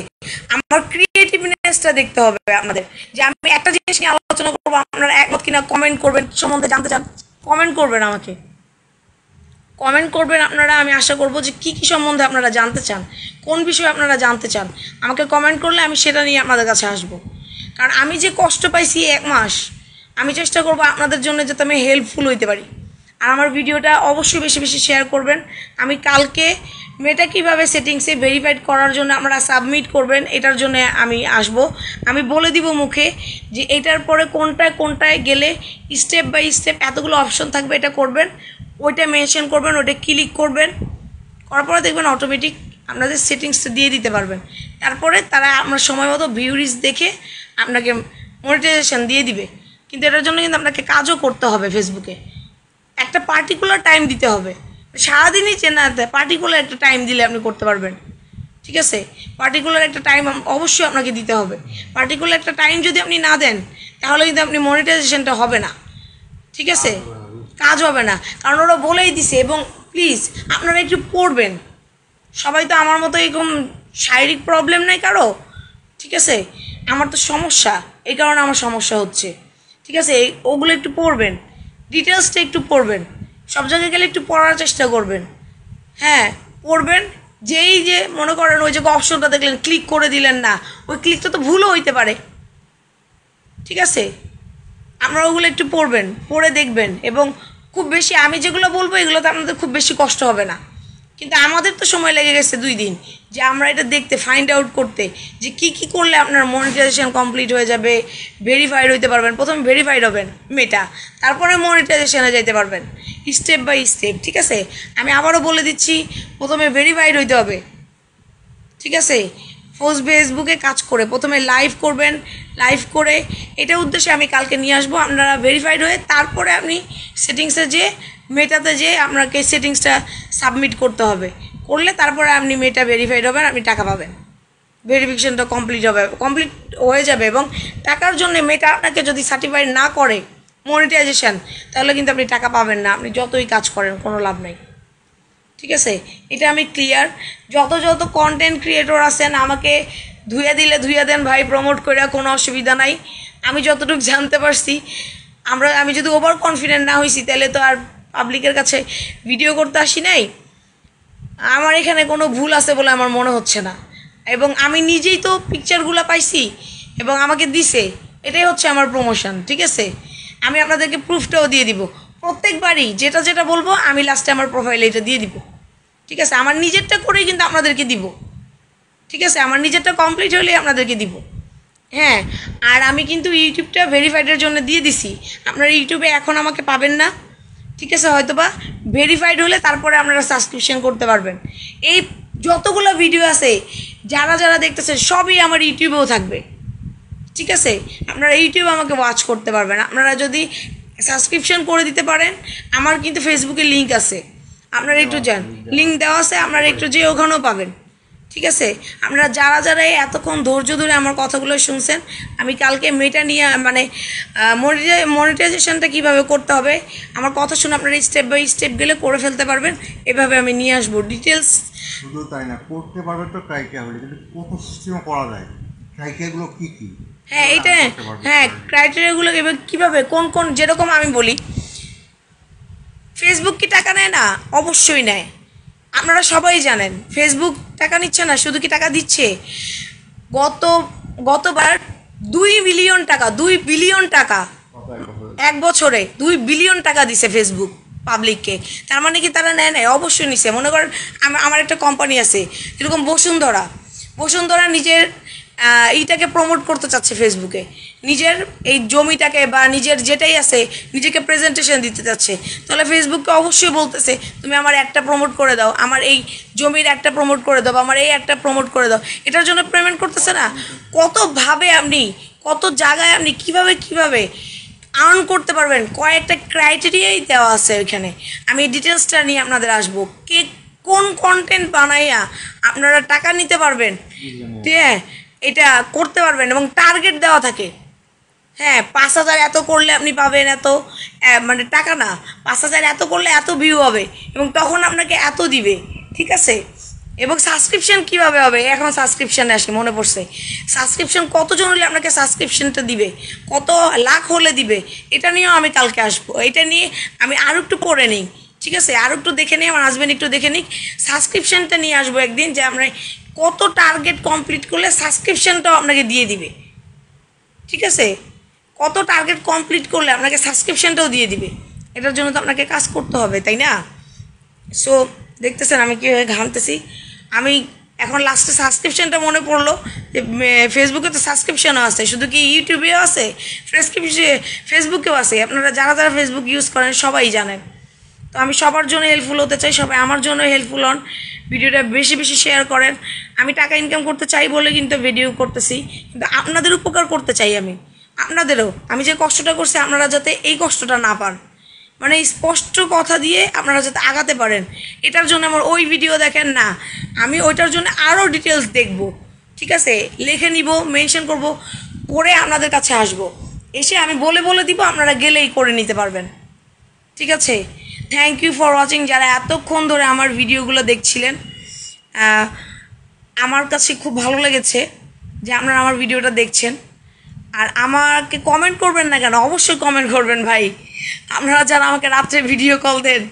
আমার ক্রিয়েটিভনেসটা দেখতে হবে আপনাদের, যে আমি একটা জিনিস নিয়ে আলোচনা করবো, আপনারা একমত কিনা কমেন্ট করবেন, সম্বন্ধে জানতে চান কমেন্ট করবেন, আমাকে কমেন্ট করবেন আপনারা। আমি আশা করব যে কী কী সম্বন্ধে আপনারা জানতে চান, কোন বিষয়ে আপনারা জানতে চান, আমাকে কমেন্ট করলে আমি সেটা নিয়ে আপনাদের কাছে আসবো। কারণ আমি যে কষ্ট পাইছি 1 মাস, আমি চেষ্টা করব আপনাদের জন্য যাতে আমি হেল্পফুল হইতে পারি। আর আমার ভিডিওটা অবশ্যই বেশি বেশি শেয়ার করবেন। আমি কালকে মেটা কীভাবে সেটিংসে ভেরিফাইড করার জন্য আপনারা সাবমিট করবেন, এটার জন্য আমি আসব। আমি বলে দিব মুখে যে এটার পরে কোনটায় গেলে স্টেপ বাই স্টেপ এতগুলো অপশন থাকবে, এটা করবেন, ওইটা মেনশন করবেন, ওইটা ক্লিক করবেন, করার পরে দেখবেন অটোমেটিক আপনাদের সেটিংসটা দিয়ে দিতে পারবেন। তারপরে তারা আপনার সময় মতো ভিউরিজ দেখে আপনাকে মনিটাইজেশন দিয়ে দিবে। কিন্তু এটার জন্য কিন্তু আপনাকে কাজও করতে হবে। ফেসবুকে একটা পার্টিকুলার টাইম দিতে হবে, সারাদিনই চেনা পার্টিকুলার একটা টাইম দিলে আপনি করতে পারবেন, ঠিক আছে? পার্টিকুলার একটা টাইম অবশ্যই আপনাকে দিতে হবে। পার্টিকুলার একটা টাইম যদি আপনি না দেন তাহলে কিন্তু আপনি মনিটাইজেশনটা হবে না, ঠিক আছে? কাজ হবে না, কারণ ওরা বলেই দিছে। এবং প্লিজ আপনারা একটু পড়বেন। সবাই তো আমার মতো এরকম শারীরিক প্রবলেম নেই কারো, ঠিক আছে? আমার তো সমস্যা, এই কারণে আমার সমস্যা হচ্ছে, ঠিক আছে? ওগুলো একটু পড়বেন, ডিটেলসটা একটু পড়বেন, সব জায়গায় গেলে একটু পড়ার চেষ্টা করবেন। হ্যাঁ, পড়বেন। যেই যে মনে করেন ওই যে অপশনটা দেখলেন, ক্লিক করে দিলেন না, ওই ক্লিকটা তো ভুলও হইতে পারে, ঠিক আছে? আপনারা ওগুলো একটু পড়বেন, পড়ে দেখবেন। এবং খুব বেশি আমি যেগুলো বলবো এগুলোতে আপনাদের খুব বেশি কষ্ট হবে না। কিন্তু আমাদের তো সময় লেগে গেছে 2 দিন, যে আমরা এটা দেখতে, ফাইন্ড আউট করতে যে কি কি করলে আপনার মনিটাইজেশন কমপ্লিট হয়ে যাবে, ভেরিফাইড হইতে পারবেন। প্রথমে ভেরিফাইড হবেন মেটা, তারপরে মনিটাইজেশনে যাইতে পারবেন স্টেপ বাই স্টেপ, ঠিক আছে? আমি আবারও বলে দিচ্ছি, প্রথমে ভেরিফাইড হইতে হবে, ঠিক আছে? ফেসবুকে কাজ করে প্রথমে লাইভ করবেন, লাইভ করে এটা উদ্দেশ্যে আমি কালকে নিয়ে আসবো। আপনারা ভেরিফাইড হয়ে তারপরে আপনি সেটিংসে যেয়ে মেটাতে যেয়ে আপনাকে সেটিংসটা সাবমিট করতে হবে, করলে তারপরে আপনি মেটা ভেরিফাইড হবেন, আপনি টাকা পাবেন, ভেরিফিকেশনটা কমপ্লিট হয়ে যাবে। এবং টাকার জন্য মেটা আপনাকে যদি সার্টিফাইড না করে মনিটাইজেশন, তাহলে কিন্তু আপনি টাকা পাবেন না, আপনি যতই কাজ করেন কোনো লাভ নাই, ঠিক আছে? এটা আমি ক্লিয়ার। যত কন্টেন্ট ক্রিয়েটর আছেন আমাকে ধুইয়া দেন ভাই, প্রমোট করে কোনো অসুবিধা নাই। আমি যতটুকু জানতে পারছি, আমি যদি ওভার কনফিডেন্ট না হয়েছি তাহলে তো আর পাবলিকের কাছে ভিডিও করতে আসি নাই। আমার এখানে কোনো ভুল আছে বলে আমার মনে হচ্ছে না। এবং আমি নিজেই তো পিকচারগুলো পাইছি এবং আমাকে দিছে, এটাই হচ্ছে আমার প্রমোশন, ঠিক আছে? আমি আপনাদেরকে প্রুফটাও দিয়ে দিব। প্রত্যেকবারই যেটা বলবো আমি লাস্টে আমার প্রোফাইলে এটা দিয়ে দিব, ঠিক আছে? আমার নিজেরটা করেই কিন্তু আপনাদেরকে দিব, ঠিক আছে? আমার নিজেরটা কমপ্লিট হলেই আপনাদেরকে দিব। হ্যাঁ, আর আমি কিন্তু ইউটিউবটা ভেরিফাইডের জন্য দিয়ে দিছি। আপনারা ইউটিউবে এখন আমাকে পাবেন না, ঠিক আছে? হয়তো বা ভেরিফাইড হলে তারপরে আপনারা সাবস্ক্রিপশন করতে পারবেন। এই যতগুলো ভিডিও আছে যারা দেখতেছেন সবই আমার ইউটিউবেও থাকবে, ঠিক আছে? আপনারা ইউটিউবে আমাকে ওয়াচ করতে পারবেন। আপনারা যদি সাবস্ক্রিপশন করে দিতে পারেন, আমার কিন্তু ফেসবুকে লিঙ্ক আছে, আপনারা একটু যান, লিঙ্ক দেওয়া আছে, আপনারা একটু যেয়ে ওখানেও পাবেন, ঠিক আছে? আপনারা যারা এতক্ষণ ধৈর্য ধরে আমার কথাগুলো শুনছেন, আমি কালকে মেটা নিয়ে মানে মনিটাইজেশনটা কীভাবে করতে হবে আমার কথা শুনে আপনারা স্টেপ বাই স্টেপ গেলে করে ফেলতে পারবেন। এভাবে আমি নিয়ে আসবো ডিটেলস। শুধু তাই না, করতে পারবে তো ক্রাইটেরিয়া, কিন্তু কত সিস্টেমে করা যায়, ক্রাইটেরিয়াগুলো কী কী? হ্যাঁ, হ্যাঁ, ক্রাইটেরিয়াগুলো এবার কীভাবে কোন যেরকম আমি বলি, ফেসবুক কি টাকা নেয় না? অবশ্যই নেয়। আপনারা সবাই জানেন ফেসবুক টাকা নিচ্ছে না, শুধু কি টাকা দিচ্ছে। গতবার 2 বিলিয়ন টাকা 1 বছরে 2 বিলিয়ন টাকা দিছে ফেসবুক পাবলিককে। তার মানে কি তারা নেয়? অবশ্যই নিছে। মনে করেন আমার একটা কোম্পানি আছে যেরকম বসুন্ধরা নিজের এইটাকে প্রমোট করতে চাচ্ছে ফেসবুকে, নিজের এই জমিটাকে বা নিজের যেটাই আছে নিজেকে প্রেজেন্টেশন দিতে চাচ্ছে, তাহলে ফেসবুককে অবশ্যই বলতেছে তুমি আমার একটা প্রমোট করে দাও, আমার এই জমির একটা প্রমোট করে দাও, আমার এই একটা প্রমোট করে দাও। এটার জন্য পেমেন্ট করতেছে না? কতভাবে আপনি কত জায়গায় আপনি কিভাবে আর্ন করতে পারবেন, কয়েকটা ক্রাইটেরিয়াই দেওয়া আছে ওইখানে। আমি ডিটেলসটা নিয়ে আপনাদের আসবো, কে কোন কন্টেন্ট বানাইয়া আপনারা টাকা নিতে পারবেন, হ্যাঁ এটা করতে পারবেন, এবং টার্গেট দেওয়া থাকে। হ্যাঁ 5,000 এত করলে আপনি পাবেন এত, মানে টাকা না, 5,000 এত করলে এত ভিউ হবে এবং তখন আপনাকে এত দিবে, ঠিক আছে। এবং সাবস্ক্রিপশন কিভাবে হবে, এখন সাবস্ক্রিপশানে আসি, মনে পড়ছে, সাবস্ক্রিপশন কতজন হলে আপনাকে সাবস্ক্রিপশনটা দিবে, কত লাখ হলে দিবে, এটা নিয়েও আমি কালকে আসবো। এটা নিয়ে আমি আরও একটু পড়ে নিই, ঠিক আছে, আরও একটু দেখে নিই, আমার হাজব্যান্ড একটু দেখে নিই, সাবস্ক্রিপশনটা নিয়ে আসবো একদিন, যে আমরা কত টার্গেট কমপ্লিট করলে সাবস্ক্রিপশনটাও আপনাকে দিয়ে দিবে, ঠিক আছে, কত টার্গেট কমপ্লিট করলে আপনাকে সাবস্ক্রিপশনটাও দিয়ে দিবে। এটার জন্য তো আপনাকে কাজ করতে হবে, তাই না? সো দেখতেছেন আমি কীভাবে ঘামতেছি। আমি এখন লাস্টে সাবস্ক্রিপশনটা মনে পড়লো যে ফেসবুকে তো সাবস্ক্রিপশনও আছে, শুধু কি ইউটিউবেও আছে, ফেসবুকেও আছে। আপনারা যারা যারা ফেসবুক ইউজ করেন সবাই জানেন। তো আমি সবার জন্য হেল্পফুল হতে চাই, সবাই আমার জন্য হেল্পফুল হন, ভিডিওটা বেশি বেশি শেয়ার করেন। আমি টাকা ইনকাম করতে চাই বলে কিন্তু ভিডিও করতেছি, কিন্তু আপনাদের উপকার করতে চাই আমি, আপনাদেরও। আমি যে কষ্টটা করছি আপনারা যাতে এই কষ্টটা না পান, মানে স্পষ্ট কথা দিয়ে আপনারা যাতে আগাতে পারেন, এটার জন্য আমার ওই ভিডিও দেখেন না, আমি ওইটার জন্য আরও ডিটেলস দেখব, ঠিক আছে, লিখে নিব, মেনশন করব, পরে আপনাদের কাছে আসব, এসে আমি বলে বলে দিব, আপনারা গেলেই করে নিতে পারবেন, ঠিক আছে। থ্যাংক ইউ ফর ওয়াচিং, যারা এতক্ষণ ধরে আমার ভিডিওগুলো দেখছিলেন। আমার কাছে খুব ভালো লেগেছে যে আপনারা আমার ভিডিওটা দেখছেন। আর আমাকে কমেন্ট করবেন না কেন, অবশ্যই কমেন্ট করবেন ভাই। আপনারা যারা আমাকে রাত্রে ভিডিও কল দেন,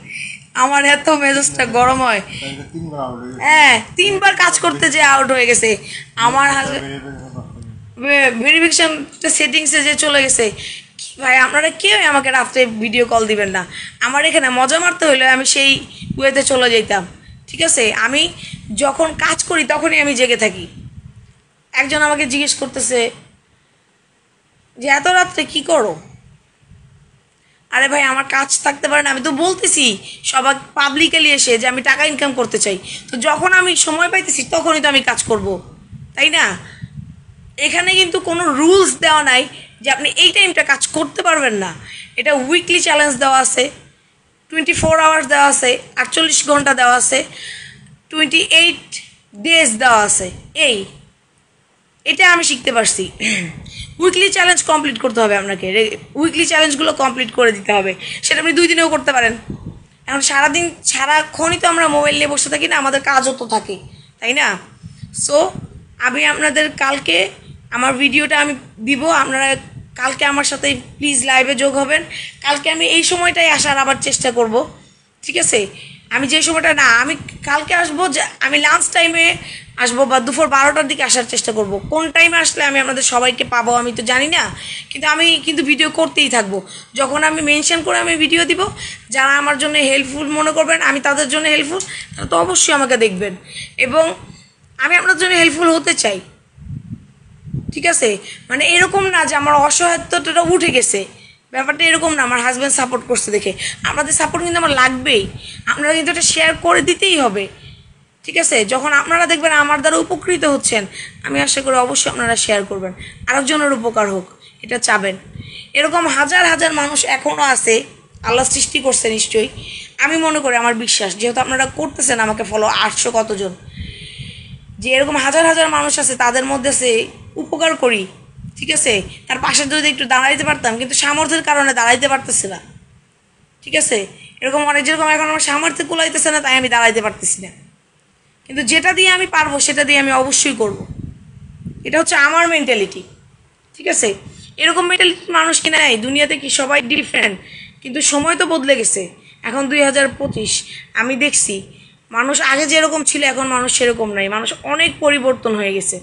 আমার এত মেজাজটা গরম হয়। হ্যাঁ 3বার কাজ করতে যে আউট হয়ে গেছে আমার হাজব্যান্ড, ভেরিফিকেশন সেটিংসে যে চলে গেছে। ভাই আপনারা কেউ আমাকে রাত্রে ভিডিও কল দিবেন না, আমার এখানে মজা মারতে হলে আমি সেই ওয়েতে চলে যেতাম, ঠিক আছে। আমি যখন কাজ করি তখনই আমি জেগে থাকি। একজন আমাকে জিজ্ঞেস করতেছে যে এত রাত্রে কি করো, আরে ভাই আমার কাজ থাকতে পারে না, আমি তো বলতেছি সবাই পাবলিকালি এসে যে আমি টাকা ইনকাম করতে চাই, তো যখন আমি সময় পাইতেছি তখনই তো আমি কাজ করব, তাই না। এখানে কিন্তু কোনো রুলস দেওয়া নাই যে আপনি এই টাইমটা কাজ করতে পারবেন না। এটা উইকলি চ্যালেঞ্জ দেওয়া আছে, 24 আওয়ার্স দেওয়া আছে, 48 ঘন্টা দেওয়া আছে, 28 ডেজ দেওয়া আছে। এটা আমি শিখতে পারছি। উইকলি চ্যালেঞ্জ কমপ্লিট করতে হবে আপনাকে, উইকলি চ্যালেঞ্জগুলো কমপ্লিট করে দিতে হবে, সেটা আপনি 2 দিনেও করতে পারেন। এখন সারাদিন সারাক্ষণই তো আমরা মোবাইল নিয়ে বসে থাকি না, আমাদের কাজও তো থাকে, তাই না। সো আমি আপনাদের কালকে আমার ভিডিওটা আমি দিব, আপনারা কালকে আমার সাথে প্লিজ লাইভে যোগ হবেন। কালকে আমি এই সময়টাই আসার আবার চেষ্টা করব, ঠিক আছে। আমি যে সময়টা না, আমি কালকে আসবো, যে আমি লাঞ্চ টাইমে আসবো বা দুপুর 12টার দিকে আসার চেষ্টা করব। কোন টাইমে আসলে আমি আপনাদের সবাইকে পাবো আমি তো জানি না, কিন্তু আমি কিন্তু ভিডিও করতেই থাকবো। যখন আমি মেনশন করে আমি ভিডিও দিব, যারা আমার জন্য হেল্পফুল মনে করবেন, আমি তাদের জন্য হেল্পফুল, তারা তো অবশ্যই আমাকে দেখবেন। এবং আমি আপনার জন্য হেল্পফুল হতে চাই, ঠিক আছে। মানে এরকম না যে আমার অসহায়ত্বটা উঠে গেছে, ব্যাপারটা এরকম না। আমার হাজব্যান্ড সাপোর্ট করছে দেখে, আপনাদের সাপোর্ট কিন্তু আমার লাগবেই, আপনারা কিন্তু এটা শেয়ার করে দিতেই হবে, ঠিক আছে। যখন আপনারা দেখবেন আমার দ্বারা উপকৃত হচ্ছেন, আমি আশা করি অবশ্যই আপনারা শেয়ার করবেন, আরেকজনের উপকার হোক, এটা চাবেন। এরকম হাজার হাজার মানুষ এখনও আছে, আল্লাহ সৃষ্টি করছে নিশ্চয়ই, আমি মনে করি, আমার বিশ্বাস, যেহেতু আপনারা করতেছেন আমাকে ফলো 800 কতজন, যে এরকম হাজার হাজার মানুষ আছে, তাদের মধ্যে সে উপকার করি, ঠিক আছে। তার পাশে যদি একটু দাঁড়াইতে পারতাম, কিন্তু সামর্থ্যের কারণে দাঁড়াইতে পারতেছি না, ঠিক আছে। এরকম অনেক, যেরকম এখন আমার সামর্থ্য কুলাইতেছে না, তাই আমি দাঁড়াইতে পারতেছি না, কিন্তু যেটা দিয়ে আমি পারবো সেটা দিয়ে আমি অবশ্যই করব। এটা হচ্ছে আমার মেন্টালিটি, ঠিক আছে। এরকম মেন্টালিটির মানুষ কি নাই দুনিয়াতে, কি সবাই ডিফারেন্ট, কিন্তু সময় তো বদলে গেছে। এখন 2025, আমি দেখছি মানুষ আগে যেরকম ছিল এখন মানুষ সেরকম নাই, মানুষ অনেক পরিবর্তন হয়ে গেছে।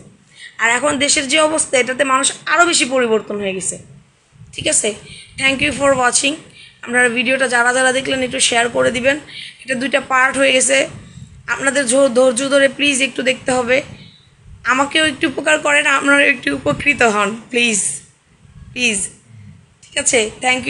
আর এখন দেশের যে অবস্থা, এটাতে মানুষ আরও বেশি পরিবর্তন হয়ে গেছে, ঠিক আছে। Thank you for watching. আপনারা ভিডিওটা যারা যারা দেখলেন একটু শেয়ার করে দিবেন। এটা 2টা পার্ট হয়ে গেছে, আপনাদের ধৈর্য ধরে প্লিজ একটু দেখতে হবে, আমাকেও একটু উপকার করেন, আপনারা একটু উপকৃত হন প্লিজ প্লিজ, ঠিক আছে। Thank you.